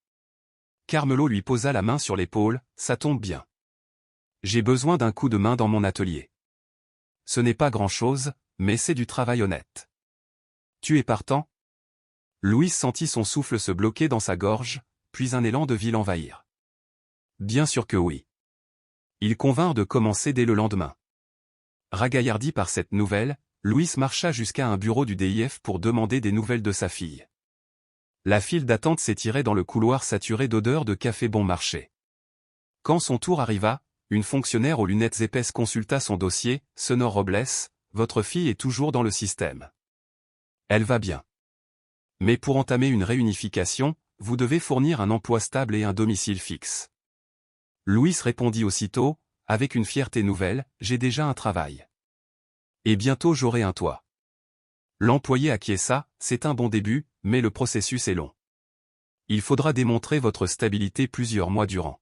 Carmelo lui posa la main sur l'épaule, « Ça tombe bien. J'ai besoin d'un coup de main dans mon atelier. Ce n'est pas grand-chose, mais c'est du travail honnête. Tu es partant ?» Louis sentit son souffle se bloquer dans sa gorge, puis un élan de vie l'envahir. Bien sûr que oui. Ils convinrent de commencer dès le lendemain. Ragaillardi par cette nouvelle, Louis marcha jusqu'à un bureau du DIF pour demander des nouvelles de sa fille. La file d'attente s'étirait dans le couloir saturé d'odeurs de café bon marché. Quand son tour arriva, une fonctionnaire aux lunettes épaisses consulta son dossier, « Senor Robles, votre fille est toujours dans le système. Elle va bien. Mais pour entamer une réunification, vous devez fournir un emploi stable et un domicile fixe. » Louis répondit aussitôt, avec une fierté nouvelle, « J'ai déjà un travail. Et bientôt j'aurai un toit. » L'employé acquiesça, « C'est un bon début, mais le processus est long. Il faudra démontrer votre stabilité plusieurs mois durant. »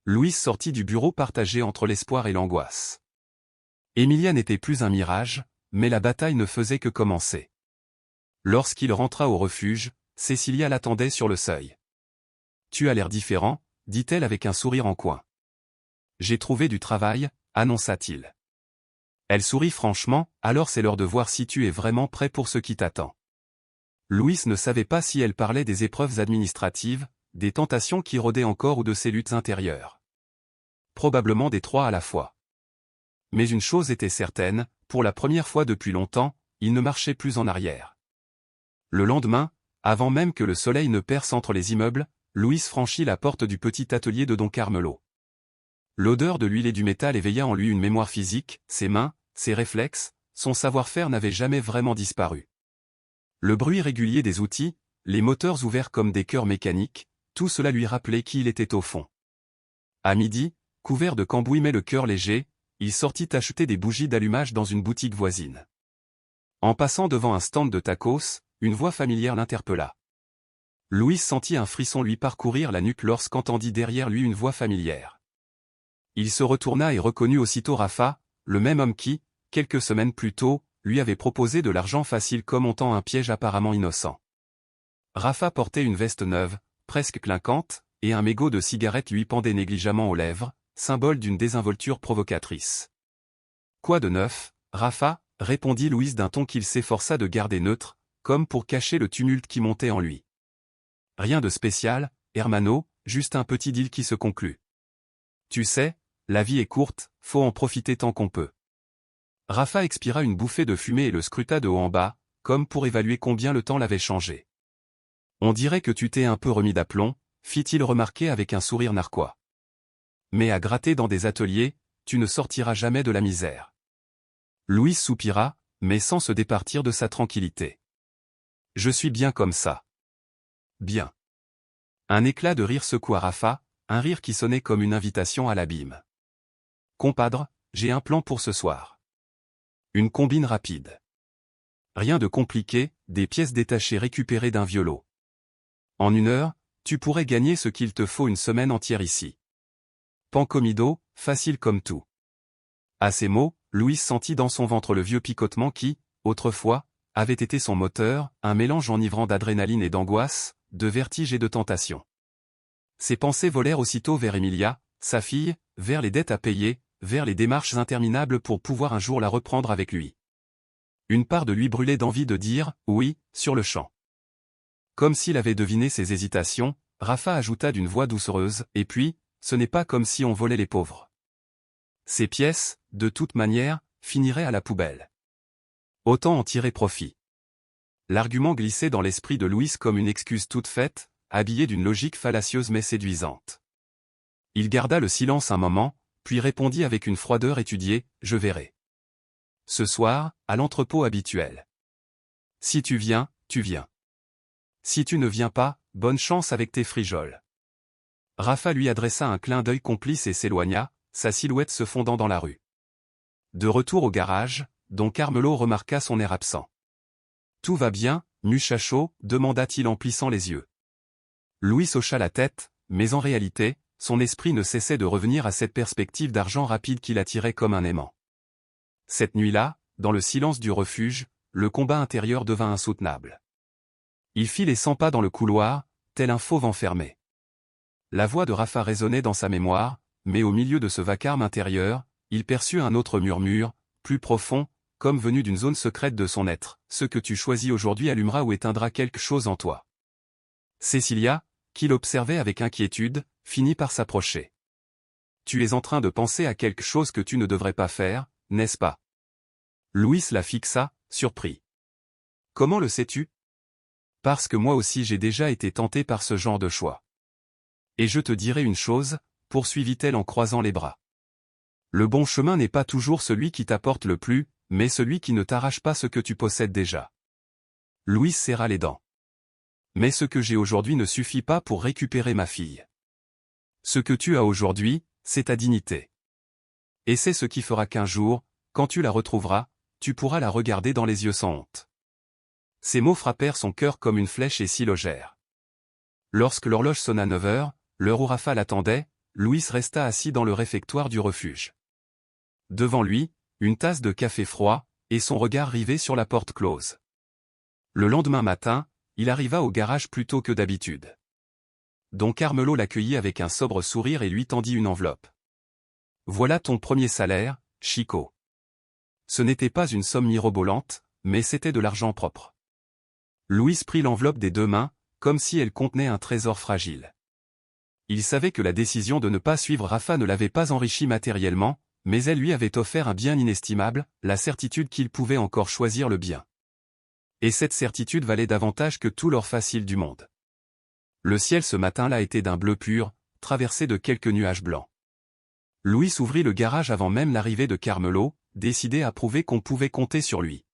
Louis sortit du bureau partagé entre l'espoir et l'angoisse. Emilia n'était plus un mirage, mais la bataille ne faisait que commencer. Lorsqu'il rentra au refuge, Cécilia l'attendait sur le seuil. « Tu as l'air différent », dit-elle avec un sourire en coin. « J'ai trouvé du travail », annonça-t-il. Elle sourit franchement, « Alors c'est l'heure de voir si tu es vraiment prêt pour ce qui t'attend. » Louis ne savait pas si elle parlait des épreuves administratives, des tentations qui rôdaient encore ou de ses luttes intérieures. Probablement des trois à la fois. Mais une chose était certaine, pour la première fois depuis longtemps, il ne marchait plus en arrière. Le lendemain, avant même que le soleil ne perce entre les immeubles, Louis franchit la porte du petit atelier de Don Carmelo. L'odeur de l'huile et du métal éveilla en lui une mémoire physique, ses mains, ses réflexes, son savoir-faire n'avait jamais vraiment disparu. Le bruit régulier des outils, les moteurs ouverts comme des cœurs mécaniques, tout cela lui rappelait qui il était au fond. À midi, couvert de cambouis mais le cœur léger, il sortit acheter des bougies d'allumage dans une boutique voisine. En passant devant un stand de tacos, une voix familière l'interpella. Louis sentit un frisson lui parcourir la nuque lorsqu'entendit derrière lui une voix familière. Il se retourna et reconnut aussitôt Rafa, le même homme qui, quelques semaines plus tôt, lui avait proposé de l'argent facile comme on tend un piège apparemment innocent. Rafa portait une veste neuve, presque clinquante, et un mégot de cigarette lui pendait négligemment aux lèvres, symbole d'une désinvolture provocatrice. « Quoi de neuf, Rafa ?» répondit Louis d'un ton qu'il s'efforça de garder neutre, comme pour cacher le tumulte qui montait en lui. « Rien de spécial, hermano, juste un petit deal qui se conclut. Tu sais, la vie est courte, faut en profiter tant qu'on peut. » Rafa expira une bouffée de fumée et le scruta de haut en bas, comme pour évaluer combien le temps l'avait changé. « On dirait que tu t'es un peu remis d'aplomb, » fit-il remarquer avec un sourire narquois. « Mais à gratter dans des ateliers, tu ne sortiras jamais de la misère. » Louis soupira, mais sans se départir de sa tranquillité. « Je suis bien comme ça. » « Bien. » Un éclat de rire secoua Rafa, un rire qui sonnait comme une invitation à l'abîme. « Compadre, j'ai un plan pour ce soir. Une combine rapide. Rien de compliqué, des pièces détachées récupérées d'un vieux lot. En 1 heure, tu pourrais gagner ce qu'il te faut une semaine entière ici. Pancomido, facile comme tout. » À ces mots, Louis sentit dans son ventre le vieux picotement qui, autrefois, avait été son moteur, un mélange enivrant d'adrénaline et d'angoisse, de vertige et de tentation. Ses pensées volèrent aussitôt vers Emilia, sa fille, vers les dettes à payer, vers les démarches interminables pour pouvoir un jour la reprendre avec lui. Une part de lui brûlait d'envie de dire « oui » sur le champ. Comme s'il avait deviné ses hésitations, Rafa ajouta d'une voix doucereuse « Et puis, ce n'est pas comme si on volait les pauvres. Ces pièces, de toute manière, finiraient à la poubelle. Autant en tirer profit. » L'argument glissait dans l'esprit de Louis comme une excuse toute faite, habillée d'une logique fallacieuse mais séduisante. Il garda le silence un moment, puis répondit avec une froideur étudiée « Je verrai. Ce soir, à l'entrepôt habituel. Si tu viens, tu viens. Si tu ne viens pas, bonne chance avec tes frijoles. » Rafa lui adressa un clin d'œil complice et s'éloigna, sa silhouette se fondant dans la rue. De retour au garage, dont Carmelo remarqua son air absent. « Tout va bien, muchacho ?» demanda-t-il en plissant les yeux. Louis hocha la tête, mais en réalité, son esprit ne cessait de revenir à cette perspective d'argent rapide qui l'attirait comme un aimant. Cette nuit-là, dans le silence du refuge, le combat intérieur devint insoutenable. Il fit les 100 pas dans le couloir, tel un fauve enfermé. La voix de Rafa résonnait dans sa mémoire, mais au milieu de ce vacarme intérieur, il perçut un autre murmure, plus profond, comme venu d'une zone secrète de son être. « Ce que tu choisis aujourd'hui allumera ou éteindra quelque chose en toi. » Cécilia, qui l'observait avec inquiétude, finit par s'approcher. « Tu es en train de penser à quelque chose que tu ne devrais pas faire, n'est-ce pas ?» Louis la fixa, surpris. « Comment le sais-tu ? » « Parce que moi aussi j'ai déjà été tenté par ce genre de choix. Et je te dirai une chose, » poursuivit-elle en croisant les bras. « Le bon chemin n'est pas toujours celui qui t'apporte le plus, mais celui qui ne t'arrache pas ce que tu possèdes déjà. » Louis serra les dents. « Mais ce que j'ai aujourd'hui ne suffit pas pour récupérer ma fille. Ce que tu as aujourd'hui, c'est ta dignité. Et c'est ce qui fera qu'un jour, quand tu la retrouveras, tu pourras la regarder dans les yeux sans honte. » Ces mots frappèrent son cœur comme une flèche et s'y logèrent. Lorsque l'horloge sonna 9 heures, l'heure où Rafa l'attendait, Louis resta assis dans le réfectoire du refuge. Devant lui, une tasse de café froid, et son regard rivé sur la porte close. Le lendemain matin, il arriva au garage plus tôt que d'habitude. Don Carmelo l'accueillit avec un sobre sourire et lui tendit une enveloppe. « Voilà ton premier salaire, Chico. » Ce n'était pas une somme mirobolante, mais c'était de l'argent propre. Louis prit l'enveloppe des deux mains, comme si elle contenait un trésor fragile. Il savait que la décision de ne pas suivre Rafa ne l'avait pas enrichi matériellement, mais elle lui avait offert un bien inestimable, la certitude qu'il pouvait encore choisir le bien. Et cette certitude valait davantage que tout l'or facile du monde. Le ciel ce matin-là était d'un bleu pur, traversé de quelques nuages blancs. Louis ouvrit le garage avant même l'arrivée de Carmelo, décidé à prouver qu'on pouvait compter sur lui.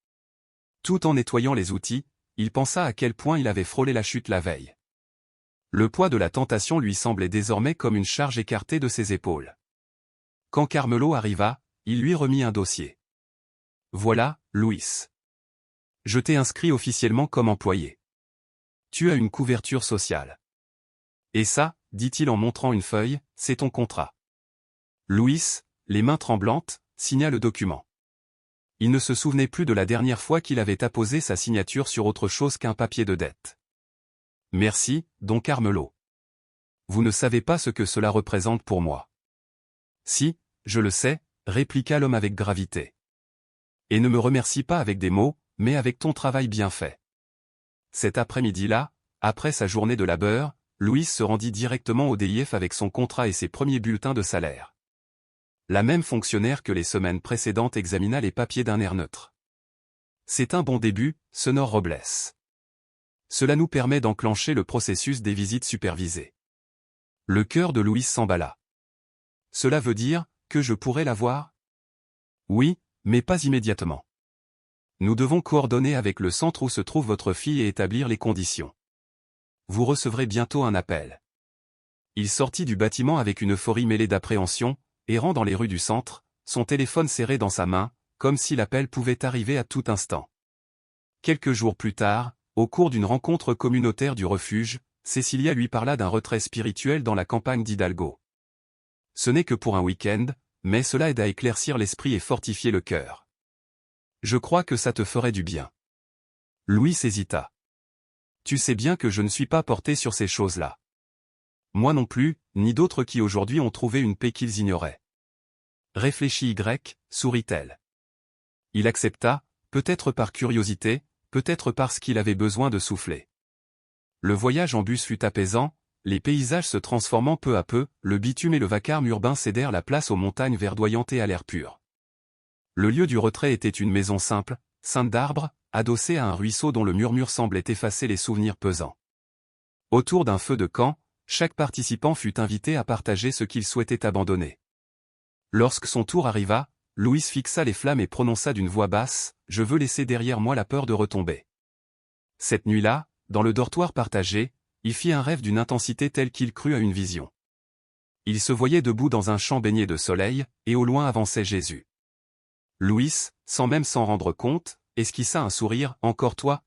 Tout en nettoyant les outils, il pensa à quel point il avait frôlé la chute la veille. Le poids de la tentation lui semblait désormais comme une charge écartée de ses épaules. Quand Carmelo arriva, il lui remit un dossier. « Voilà, Louis. Je t'ai inscrit officiellement comme employé. Tu as une couverture sociale. Et ça, dit-il en montrant une feuille, c'est ton contrat. » Louis, les mains tremblantes, signa le document. Il ne se souvenait plus de la dernière fois qu'il avait apposé sa signature sur autre chose qu'un papier de dette. « Merci, Don Carmelo. Vous ne savez pas ce que cela représente pour moi. »« Si, je le sais, » répliqua l'homme avec gravité. « Et ne me remercie pas avec des mots, mais avec ton travail bien fait. » Cet après-midi-là, après sa journée de labeur, Louis se rendit directement au DIF avec son contrat et ses premiers bulletins de salaire. La même fonctionnaire que les semaines précédentes examina les papiers d'un air neutre. « C'est un bon début, Sonor Robles. Cela nous permet d'enclencher le processus des visites supervisées. » Le cœur de Louis s'emballa. « Cela veut dire que je pourrais la voir ? » ?»« Oui, mais pas immédiatement. Nous devons coordonner avec le centre où se trouve votre fille et établir les conditions. Vous recevrez bientôt un appel. » Il sortit du bâtiment avec une euphorie mêlée d'appréhension, errant dans les rues du centre, son téléphone serré dans sa main, comme si l'appel pouvait arriver à tout instant. Quelques jours plus tard, au cours d'une rencontre communautaire du refuge, Cécilia lui parla d'un retrait spirituel dans la campagne d'Hidalgo. Ce n'est que pour un week-end, mais cela aide à éclaircir l'esprit et fortifier le cœur. Je crois que ça te ferait du bien. Louis hésita. Tu sais bien que je ne suis pas porté sur ces choses-là. Moi non plus, ni d'autres qui aujourd'hui ont trouvé une paix qu'ils ignoraient. Réfléchis sourit-elle. Il accepta, peut-être par curiosité, peut-être parce qu'il avait besoin de souffler. Le voyage en bus fut apaisant, les paysages se transformant peu à peu, le bitume et le vacarme urbain cédèrent la place aux montagnes verdoyantes et à l'air pur. Le lieu du retrait était une maison simple, ceinte d'arbres, adossée à un ruisseau dont le murmure semblait effacer les souvenirs pesants. Autour d'un feu de camp, chaque participant fut invité à partager ce qu'il souhaitait abandonner. Lorsque son tour arriva, Louise fixa les flammes et prononça d'une voix basse, « Je veux laisser derrière moi la peur de retomber. » Cette nuit-là, dans le dortoir partagé, il fit un rêve d'une intensité telle qu'il crut à une vision. Il se voyait debout dans un champ baigné de soleil, et au loin avançait Jésus. Louis, sans même s'en rendre compte, esquissa un sourire, « Encore toi ?»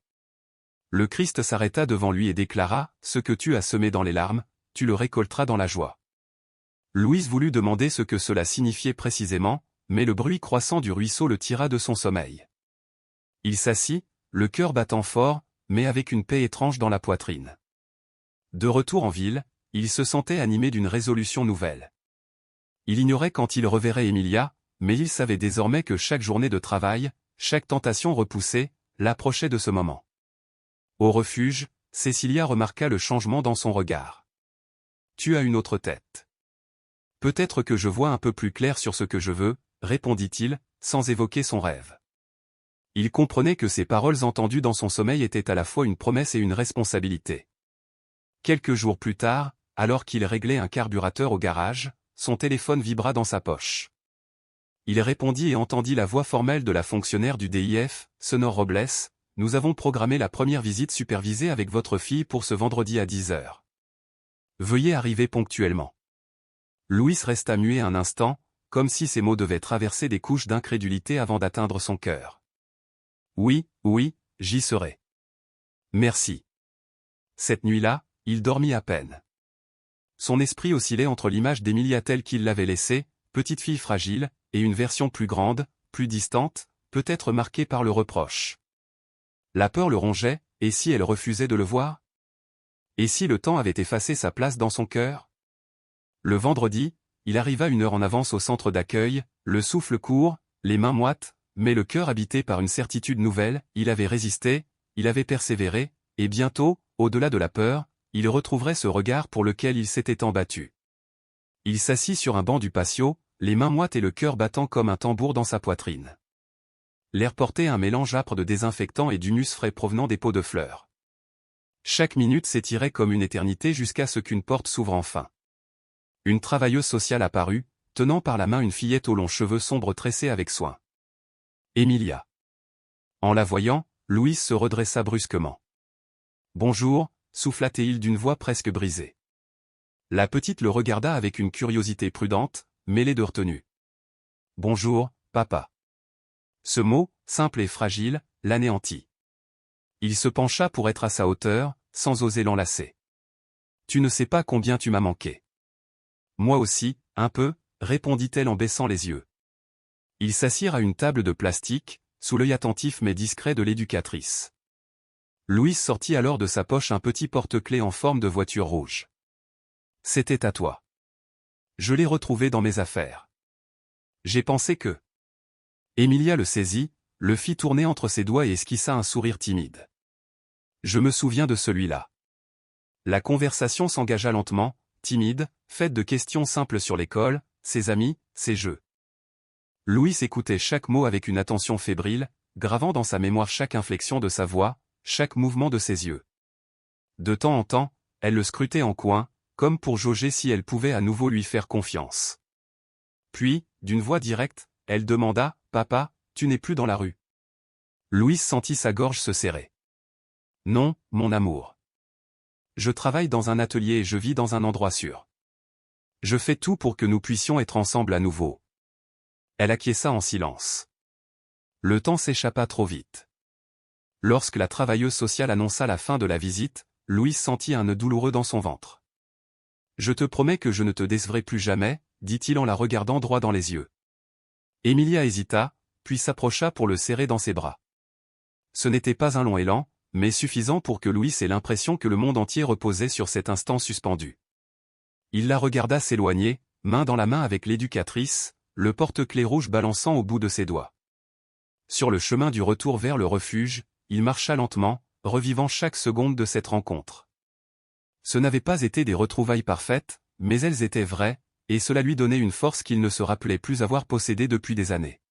Le Christ s'arrêta devant lui et déclara, « Ce que tu as semé dans les larmes, tu le récolteras dans la joie. » Louise voulut demander ce que cela signifiait précisément, mais le bruit croissant du ruisseau le tira de son sommeil. Il s'assit, le cœur battant fort, mais avec une paix étrange dans la poitrine. De retour en ville, il se sentait animé d'une résolution nouvelle. Il ignorait quand il reverrait Emilia, mais il savait désormais que chaque journée de travail, chaque tentation repoussée, l'approchait de ce moment. Au refuge, Cécilia remarqua le changement dans son regard. « Tu as une autre tête. »« Peut-être que je vois un peu plus clair sur ce que je veux, » répondit-il, sans évoquer son rêve. Il comprenait que ces paroles entendues dans son sommeil étaient à la fois une promesse et une responsabilité. Quelques jours plus tard, alors qu'il réglait un carburateur au garage, son téléphone vibra dans sa poche. Il répondit et entendit la voix formelle de la fonctionnaire du DIF, « Sonor Robles, nous avons programmé la première visite supervisée avec votre fille pour ce vendredi à 10h. Veuillez arriver ponctuellement. » Louis resta muet un instant, comme si ces mots devaient traverser des couches d'incrédulité avant d'atteindre son cœur. « Oui, j'y serai. » « Merci. » Cette nuit-là, il dormit à peine. Son esprit oscillait entre l'image d'Emilia telle qu'il l'avait laissée, petite fille fragile, et une version plus grande, plus distante, peut-être marquée par le reproche. La peur le rongeait, et si elle refusait de le voir? Et si le temps avait effacé sa place dans son cœur? Le vendredi, il arriva 1 heure en avance au centre d'accueil, le souffle court, les mains moites, mais le cœur habité par une certitude nouvelle, il avait résisté, il avait persévéré, et bientôt, au-delà de la peur, il retrouverait ce regard pour lequel il s'était tant battu. Il s'assit sur un banc du patio, les mains moites et le cœur battant comme un tambour dans sa poitrine. L'air portait un mélange âpre de désinfectant et d'humus frais provenant des pots de fleurs. Chaque minute s'étirait comme une éternité jusqu'à ce qu'une porte s'ouvre enfin. Une travailleuse sociale apparut, tenant par la main une fillette aux longs cheveux sombres tressés avec soin. Emilia. En la voyant, Louise se redressa brusquement. « Bonjour », souffla-t-il d'une voix presque brisée. La petite le regarda avec une curiosité prudente, mêlée de retenue. « Bonjour, papa. » Ce mot, simple et fragile, l'anéantit. Il se pencha pour être à sa hauteur, sans oser l'enlacer. « Tu ne sais pas combien tu m'as manqué. »« Moi aussi, un peu », répondit-elle en baissant les yeux. Ils s'assirent à une table de plastique, sous l'œil attentif mais discret de l'éducatrice. Louise sortit alors de sa poche un petit porte-clés en forme de voiture rouge. « C'était à toi. Je l'ai retrouvé dans mes affaires. J'ai pensé que... » Emilia le saisit, le fit tourner entre ses doigts et esquissa un sourire timide. « Je me souviens de celui-là. » La conversation s'engagea lentement, timide, faite de questions simples sur l'école, ses amis, ses jeux. Louis écoutait chaque mot avec une attention fébrile, gravant dans sa mémoire chaque inflexion de sa voix, chaque mouvement de ses yeux. De temps en temps, elle le scrutait en coin, comme pour jauger si elle pouvait à nouveau lui faire confiance. Puis, d'une voix directe, elle demanda, « Papa, tu n'es plus dans la rue ?» Louis sentit sa gorge se serrer. « Non, mon amour. Je travaille dans un atelier et je vis dans un endroit sûr. Je fais tout pour que nous puissions être ensemble à nouveau. » Elle acquiesça en silence. Le temps s'échappa trop vite. Lorsque la travailleuse sociale annonça la fin de la visite, Louise sentit un nœud douloureux dans son ventre. « Je te promets que je ne te décevrai plus jamais, » dit-il en la regardant droit dans les yeux. Emilia hésita, puis s'approcha pour le serrer dans ses bras. Ce n'était pas un long élan, mais suffisant pour que Louis ait l'impression que le monde entier reposait sur cet instant suspendu. Il la regarda s'éloigner, main dans la main avec l'éducatrice, le porte-clés rouge balançant au bout de ses doigts. Sur le chemin du retour vers le refuge, il marcha lentement, revivant chaque seconde de cette rencontre. Ce n'avaient pas été des retrouvailles parfaites, mais elles étaient vraies, et cela lui donnait une force qu'il ne se rappelait plus avoir possédée depuis des années.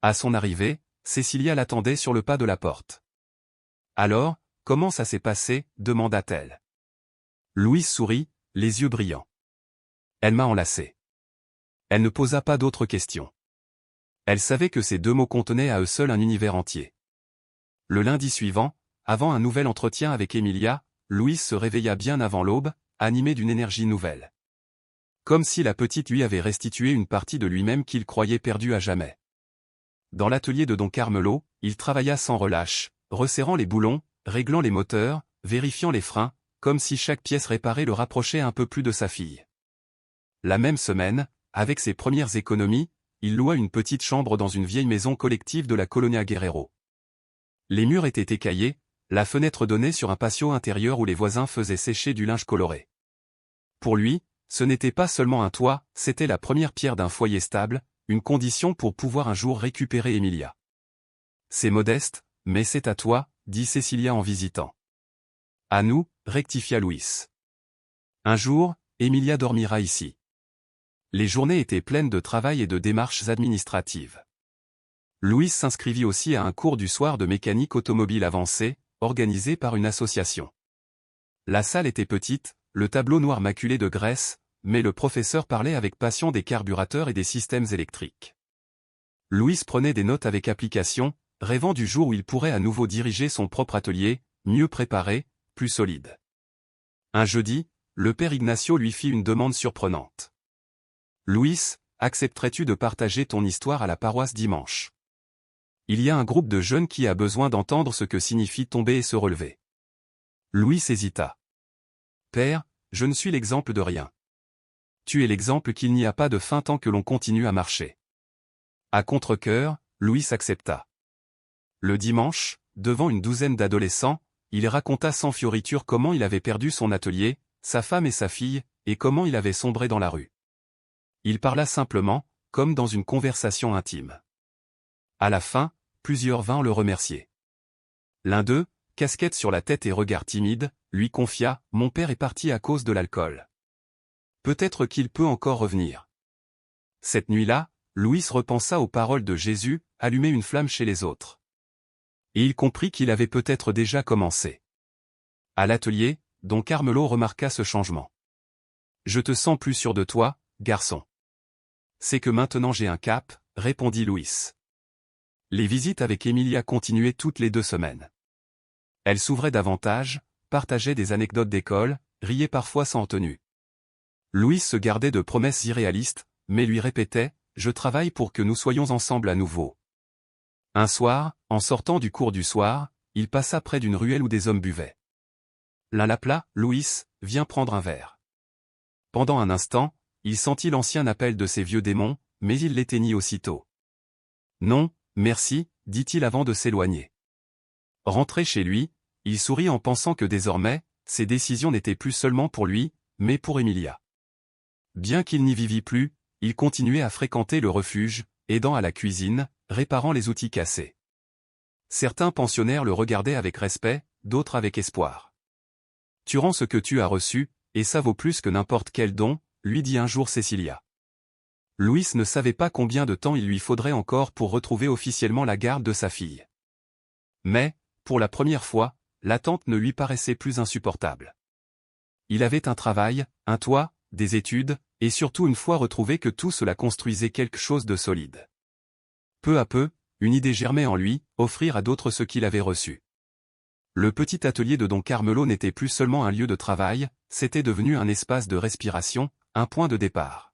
À son arrivée, Cécilia l'attendait sur le pas de la porte. « Alors, comment ça s'est passé ?» demanda-t-elle. Louise sourit, les yeux brillants. Elle m'a enlacé. Elle ne posa pas d'autres questions. Elle savait que ces 2 mots contenaient à eux seuls un univers entier. Le lundi suivant, avant un nouvel entretien avec Emilia, Louise se réveilla bien avant l'aube, animée d'une énergie nouvelle. Comme si la petite lui avait restitué une partie de lui-même qu'il croyait perdue à jamais. Dans l'atelier de Don Carmelo, il travailla sans relâche, resserrant les boulons, réglant les moteurs, vérifiant les freins, comme si chaque pièce réparée le rapprochait un peu plus de sa fille. La même semaine, avec ses premières économies, il loua une petite chambre dans une vieille maison collective de la Colonia Guerrero. Les murs étaient écaillés, la fenêtre donnait sur un patio intérieur où les voisins faisaient sécher du linge coloré. Pour lui, ce n'était pas seulement un toit, c'était la première pierre d'un foyer stable, une condition pour pouvoir un jour récupérer Emilia. « C'est modeste, mais c'est à toi », dit Cécilia en visitant. « À nous », rectifia Louis. « Un jour, Emilia dormira ici. » Les journées étaient pleines de travail et de démarches administratives. Louise s'inscrivit aussi à un cours du soir de mécanique automobile avancée, organisé par une association. La salle était petite, le tableau noir maculé de graisse, mais le professeur parlait avec passion des carburateurs et des systèmes électriques. Louise prenait des notes avec application, rêvant du jour où il pourrait à nouveau diriger son propre atelier, mieux préparé, plus solide. Un jeudi, le père Ignacio lui fit une demande surprenante. « Louis, accepterais-tu de partager ton histoire à la paroisse dimanche ? Il y a un groupe de jeunes qui a besoin d'entendre ce que signifie tomber et se relever. » Louis hésita. « Père, je ne suis l'exemple de rien. Tu es l'exemple qu'il n'y a pas de fin tant que l'on continue à marcher. » À contre-cœur, Louis accepta. Le dimanche, devant une douzaine d'adolescents, il raconta sans fioriture comment il avait perdu son atelier, sa femme et sa fille, et comment il avait sombré dans la rue. Il parla simplement, comme dans une conversation intime. À la fin, plusieurs vinrent le remercier. L'un d'eux, casquette sur la tête et regard timide, lui confia « Mon père est parti à cause de l'alcool. Peut-être qu'il peut encore revenir. » Cette nuit-là, Louis repensa aux paroles de Jésus, allumer une flamme chez les autres. Et il comprit qu'il avait peut-être déjà commencé. À l'atelier, Don Carmelo remarqua ce changement. « Je te sens plus sûr de toi, garçon. »« C'est que maintenant j'ai un cap, » répondit Louis. Les visites avec Emilia continuaient toutes les 2 semaines. Elle s'ouvrait davantage, partageait des anecdotes d'école, riait parfois sans tenue. Louis se gardait de promesses irréalistes, mais lui répétait « Je travaille pour que nous soyons ensemble à nouveau. » Un soir, en sortant du cours du soir, il passa près d'une ruelle où des hommes buvaient. L'un l'appela « Louis, viens prendre un verre. » Pendant un instant, il sentit l'ancien appel de ses vieux démons, mais il l'éteignit aussitôt. « Non, merci, » dit-il avant de s'éloigner. Rentré chez lui, il sourit en pensant que désormais, ses décisions n'étaient plus seulement pour lui, mais pour Emilia. Bien qu'il n'y vivît plus, il continuait à fréquenter le refuge, aidant à la cuisine, réparant les outils cassés. Certains pensionnaires le regardaient avec respect, d'autres avec espoir. « Tu rends ce que tu as reçu, et ça vaut plus que n'importe quel don », lui dit un jour Cécilia. Louis ne savait pas combien de temps il lui faudrait encore pour retrouver officiellement la garde de sa fille. Mais, pour la première fois, l'attente ne lui paraissait plus insupportable. Il avait un travail, un toit, des études, et surtout une fois retrouvé que tout cela construisait quelque chose de solide. Peu à peu, une idée germait en lui, offrir à d'autres ce qu'il avait reçu. Le petit atelier de Don Carmelo n'était plus seulement un lieu de travail, c'était devenu un espace de respiration, un point de départ.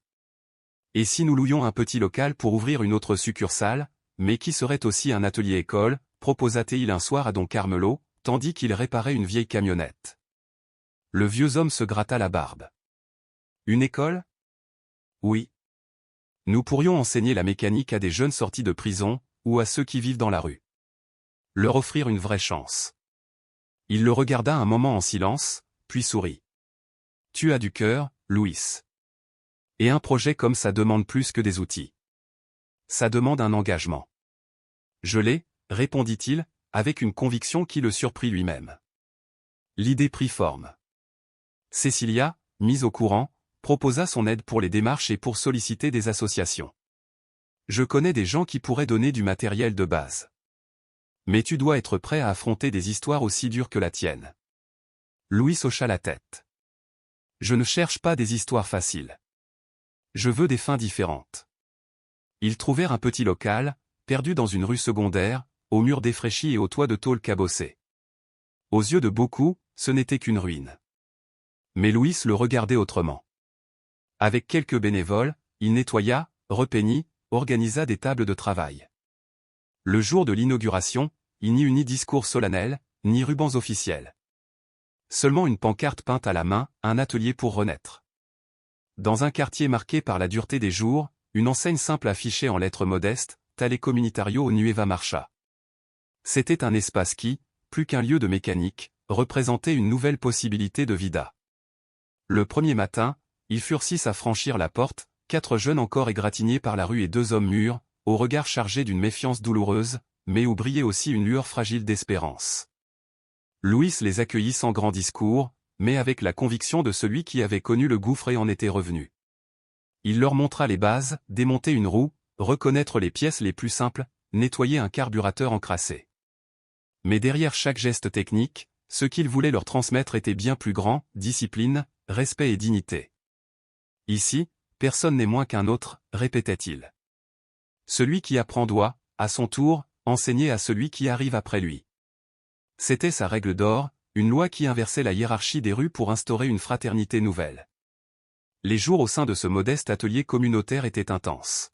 Et si nous louions un petit local pour ouvrir une autre succursale, mais qui serait aussi un atelier-école, proposa-t-il un soir à Don Carmelo, tandis qu'il réparait une vieille camionnette. Le vieux homme se gratta la barbe. Une école ? Oui. Nous pourrions enseigner la mécanique à des jeunes sortis de prison, ou à ceux qui vivent dans la rue. Leur offrir une vraie chance. Il le regarda un moment en silence, puis sourit. Tu as du cœur, Louis. Et un projet comme ça demande plus que des outils. Ça demande un engagement. Je l'ai, répondit-il, avec une conviction qui le surprit lui-même. L'idée prit forme. Cécilia, mise au courant, proposa son aide pour les démarches et pour solliciter des associations. Je connais des gens qui pourraient donner du matériel de base. Mais tu dois être prêt à affronter des histoires aussi dures que la tienne. Louis hocha la tête. Je ne cherche pas des histoires faciles. Je veux des fins différentes. Ils trouvèrent un petit local, perdu dans une rue secondaire, aux murs défraîchis et aux toits de tôle cabossés. Aux yeux de beaucoup, ce n'était qu'une ruine. Mais Louis le regardait autrement. Avec quelques bénévoles, il nettoya, repeignit, organisa des tables de travail. Le jour de l'inauguration, il n'y eut ni discours solennel, ni rubans officiels. Seulement une pancarte peinte à la main, un atelier pour renaître. Dans un quartier marqué par la dureté des jours, une enseigne simple affichée en lettres modestes, Tale Comunitario Nueva Marcha. C'était un espace qui, plus qu'un lieu de mécanique, représentait une nouvelle possibilité de vida. Le premier matin, ils furent 6 à franchir la porte, 4 jeunes encore égratignés par la rue et 2 hommes mûrs, au regard chargé d'une méfiance douloureuse, mais où brillait aussi une lueur fragile d'espérance. Louis les accueillit sans grand discours, mais avec la conviction de celui qui avait connu le gouffre et en était revenu. Il leur montra les bases, démonter une roue, reconnaître les pièces les plus simples, nettoyer un carburateur encrassé. Mais derrière chaque geste technique, ce qu'il voulait leur transmettre était bien plus grand, discipline, respect et dignité. Ici, personne n'est moins qu'un autre, répétait-il. Celui qui apprend doit, à son tour, enseigner à celui qui arrive après lui. C'était sa règle d'or, une loi qui inversait la hiérarchie des rues pour instaurer une fraternité nouvelle. Les jours au sein de ce modeste atelier communautaire étaient intenses.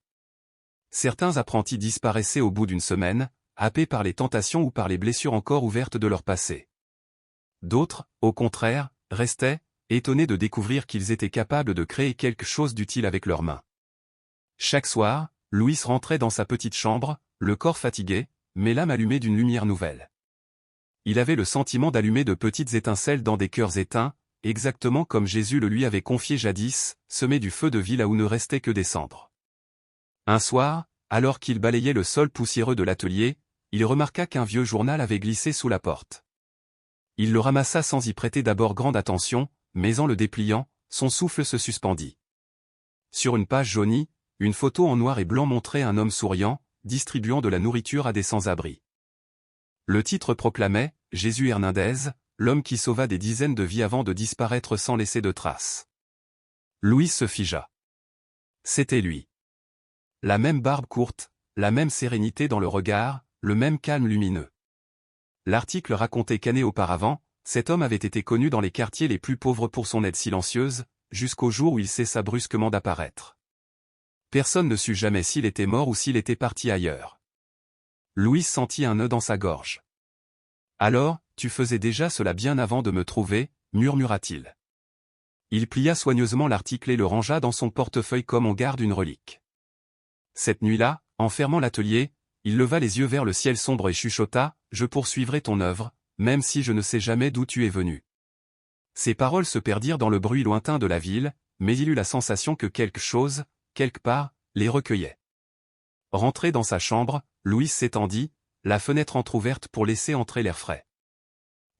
Certains apprentis disparaissaient au bout d'une semaine, happés par les tentations ou par les blessures encore ouvertes de leur passé. D'autres, au contraire, restaient, étonnés de découvrir qu'ils étaient capables de créer quelque chose d'utile avec leurs mains. Chaque soir, Louis rentrait dans sa petite chambre, le corps fatigué, mais l'âme allumée d'une lumière nouvelle. Il avait le sentiment d'allumer de petites étincelles dans des cœurs éteints, exactement comme Jésus le lui avait confié jadis, semer du feu de vie là où ne restait que des cendres. Un soir, alors qu'il balayait le sol poussiéreux de l'atelier, il remarqua qu'un vieux journal avait glissé sous la porte. Il le ramassa sans y prêter d'abord grande attention, mais en le dépliant, son souffle se suspendit. Sur une page jaunie, une photo en noir et blanc montrait un homme souriant, distribuant de la nourriture à des sans-abri. Le titre proclamait « Jésus Hernandez, l'homme qui sauva des dizaines de vies avant de disparaître sans laisser de traces ». Louis se figea. C'était lui. La même barbe courte, la même sérénité dans le regard, le même calme lumineux. L'article racontait qu'années auparavant, cet homme avait été connu dans les quartiers les plus pauvres pour son aide silencieuse, jusqu'au jour où il cessa brusquement d'apparaître. Personne ne sut jamais s'il était mort ou s'il était parti ailleurs. Louis sentit un nœud dans sa gorge. « Alors, tu faisais déjà cela bien avant de me trouver » murmura-t-il. Il plia soigneusement l'article et le rangea dans son portefeuille comme on garde une relique. Cette nuit-là, en fermant l'atelier, il leva les yeux vers le ciel sombre et chuchota « Je poursuivrai ton œuvre, même si je ne sais jamais d'où tu es venu. » Ces paroles se perdirent dans le bruit lointain de la ville, mais il eut la sensation que quelque chose, quelque part, les recueillait. Rentré dans sa chambre, Louis s'étendit, la fenêtre entr'ouverte pour laisser entrer l'air frais.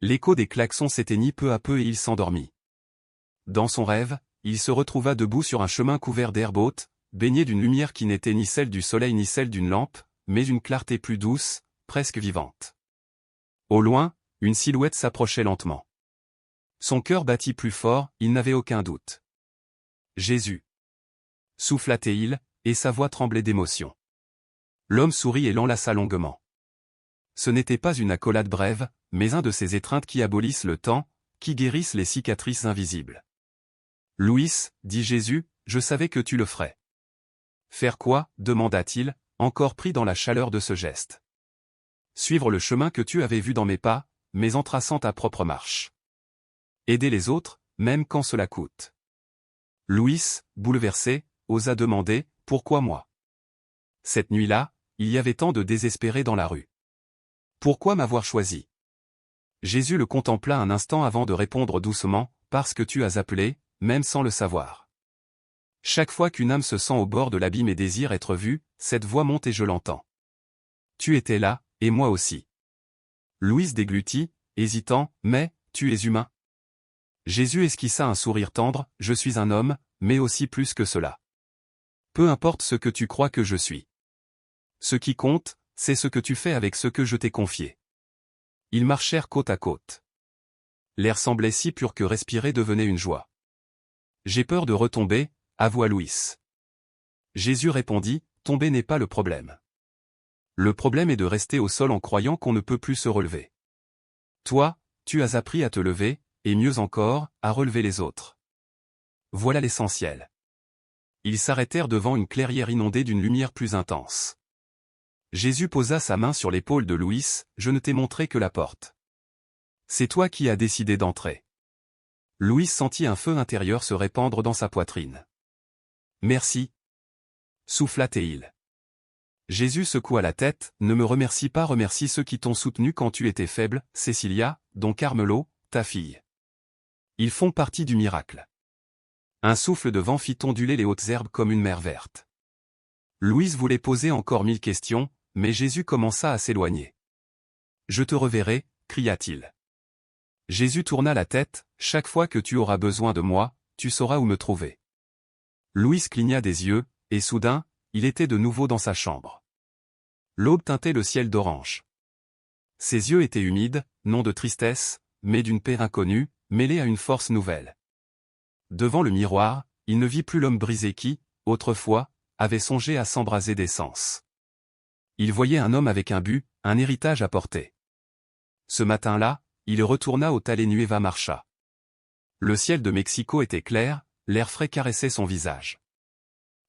L'écho des klaxons s'éteignit peu à peu et il s'endormit. Dans son rêve, il se retrouva debout sur un chemin couvert d'herbe haute, baigné d'une lumière qui n'était ni celle du soleil ni celle d'une lampe, mais d'une clarté plus douce, presque vivante. Au loin, une silhouette s'approchait lentement. Son cœur battit plus fort, il n'avait aucun doute. Jésus. Souffla-t-il, et sa voix tremblait d'émotion. L'homme sourit et l'enlaça longuement. Ce n'était pas une accolade brève, mais un de ces étreintes qui abolissent le temps, qui guérissent les cicatrices invisibles. « Louis, dit Jésus, je savais que tu le ferais. » « Faire quoi » demanda-t-il, encore pris dans la chaleur de ce geste. « Suivre le chemin que tu avais vu dans mes pas, mais en traçant ta propre marche. Aider les autres, même quand cela coûte. » Louis, bouleversé, osa demander « Pourquoi moi ?» Cette nuit-là, il y avait tant de désespérés dans la rue. Pourquoi m'avoir choisi? Jésus le contempla un instant avant de répondre doucement, parce que tu as appelé, même sans le savoir. Chaque fois qu'une âme se sent au bord de l'abîme et désire être vue, cette voix monte et je l'entends. Tu étais là, et moi aussi. Louise déglutit, hésitant, mais, tu es humain. Jésus esquissa un sourire tendre, je suis un homme, mais aussi plus que cela. Peu importe ce que tu crois que je suis. Ce qui compte, c'est ce que tu fais avec ce que je t'ai confié. Ils marchèrent côte à côte. L'air semblait si pur que respirer devenait une joie. J'ai peur de retomber, avoua Louis. Jésus répondit, tomber n'est pas le problème. Le problème est de rester au sol en croyant qu'on ne peut plus se relever. Toi, tu as appris à te lever, et mieux encore, à relever les autres. Voilà l'essentiel. Ils s'arrêtèrent devant une clairière inondée d'une lumière plus intense. Jésus posa sa main sur l'épaule de Louis, je ne t'ai montré que la porte. C'est toi qui as décidé d'entrer. Louis sentit un feu intérieur se répandre dans sa poitrine. Merci. Souffla-t-il. Jésus secoua la tête, ne me remercie pas, remercie ceux qui t'ont soutenu quand tu étais faible, Cécilia, dont Carmelo, ta fille. Ils font partie du miracle. Un souffle de vent fit onduler les hautes herbes comme une mer verte. Louise voulait poser encore 1000 questions, mais Jésus commença à s'éloigner. Je te reverrai, cria-t-il. Jésus tourna la tête, chaque fois que tu auras besoin de moi, tu sauras où me trouver. Louise cligna des yeux, et soudain, il était de nouveau dans sa chambre. L'aube teintait le ciel d'orange. Ses yeux étaient humides, non de tristesse, mais d'une paix inconnue, mêlée à une force nouvelle. Devant le miroir, il ne vit plus l'homme brisé qui, autrefois, avait songé à s'embraser d'essence. Il voyait un homme avec un but, un héritage à porter. Ce matin-là, il retourna au Talley Nueva Marcha. Le ciel de Mexico était clair, l'air frais caressait son visage.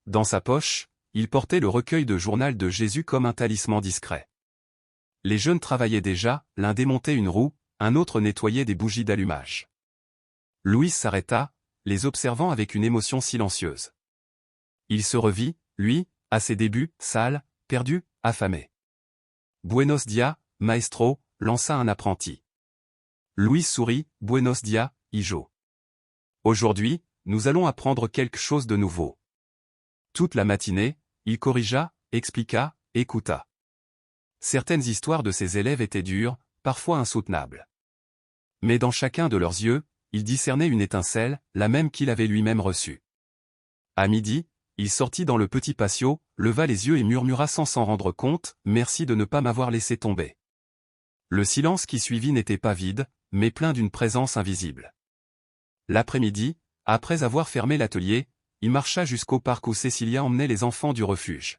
Dans sa poche, il portait le recueil de journal de Jésus comme un talisman discret. Les jeunes travaillaient déjà, l'un démontait une roue, un autre nettoyait des bougies d'allumage. Louis s'arrêta, les observant avec une émotion silencieuse. Il se revit, lui, à ses débuts, sale, perdu, affamé. Buenos dias, maestro, lança un apprenti. Louis sourit, Buenos dias, hijo. Aujourd'hui, nous allons apprendre quelque chose de nouveau. Toute la matinée, il corrigea, expliqua, écouta. Certaines histoires de ses élèves étaient dures, parfois insoutenables. Mais dans chacun de leurs yeux, il discernait une étincelle, la même qu'il avait lui-même reçue. À midi, il sortit dans le petit patio, leva les yeux et murmura sans s'en rendre compte, « Merci de ne pas m'avoir laissé tomber ». Le silence qui suivit n'était pas vide, mais plein d'une présence invisible. L'après-midi, après avoir fermé l'atelier, il marcha jusqu'au parc où Cécilia emmenait les enfants du refuge.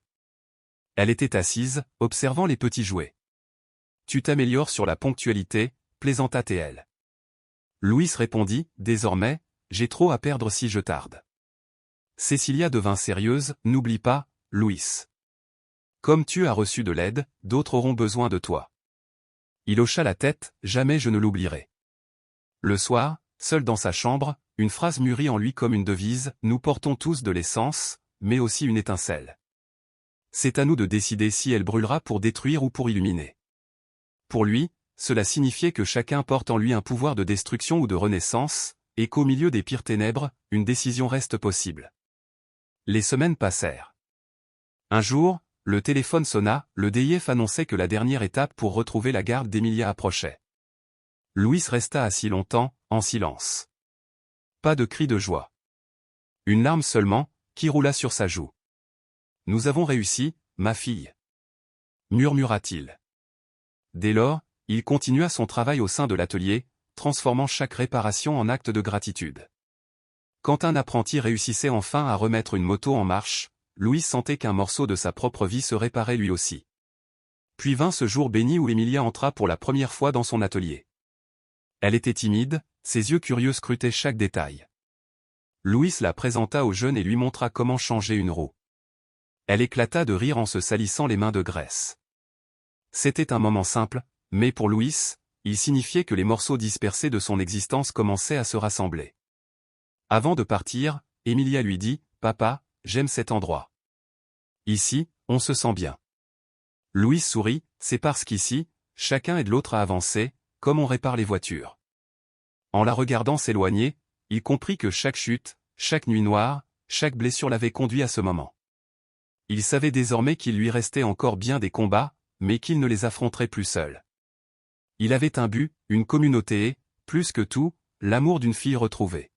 Elle était assise, observant les petits jouets. « Tu t'améliores sur la ponctualité », plaisanta-t-elle. Louis répondit, « Désormais, j'ai trop à perdre si je tarde. » Cécilia devint sérieuse, « N'oublie pas, Louis. Comme tu as reçu de l'aide, d'autres auront besoin de toi. » Il hocha la tête, « Jamais je ne l'oublierai. » Le soir, seul dans sa chambre, une phrase mûrit en lui comme une devise, « Nous portons tous de l'essence, mais aussi une étincelle. C'est à nous de décider si elle brûlera pour détruire ou pour illuminer. » Pour lui, cela signifiait que chacun porte en lui un pouvoir de destruction ou de renaissance, et qu'au milieu des pires ténèbres, une décision reste possible. Les semaines passèrent. Un jour, le téléphone sonna, le DIF annonçait que la dernière étape pour retrouver la garde d'Emilia approchait. Louis resta assis longtemps, en silence. Pas de cri de joie. Une larme seulement, qui roula sur sa joue. « Nous avons réussi, ma fille. » murmura-t-il. Dès lors, il continua son travail au sein de l'atelier, transformant chaque réparation en acte de gratitude. Quand un apprenti réussissait enfin à remettre une moto en marche, Louis sentait qu'un morceau de sa propre vie se réparait lui aussi. Puis vint ce jour béni où Emilia entra pour la première fois dans son atelier. Elle était timide, ses yeux curieux scrutaient chaque détail. Louis la présenta au jeune et lui montra comment changer une roue. Elle éclata de rire en se salissant les mains de graisse. C'était un moment simple, mais pour Louis, il signifiait que les morceaux dispersés de son existence commençaient à se rassembler. Avant de partir, Emilia lui dit, « Papa, j'aime cet endroit. Ici, on se sent bien. » Louis sourit, « C'est parce qu'ici, chacun aide l'autre à avancer, comme on répare les voitures. » En la regardant s'éloigner, il comprit que chaque chute, chaque nuit noire, chaque blessure l'avait conduit à ce moment. Il savait désormais qu'il lui restait encore bien des combats, mais qu'il ne les affronterait plus seul. Il avait un but, une communauté et, plus que tout, l'amour d'une fille retrouvée.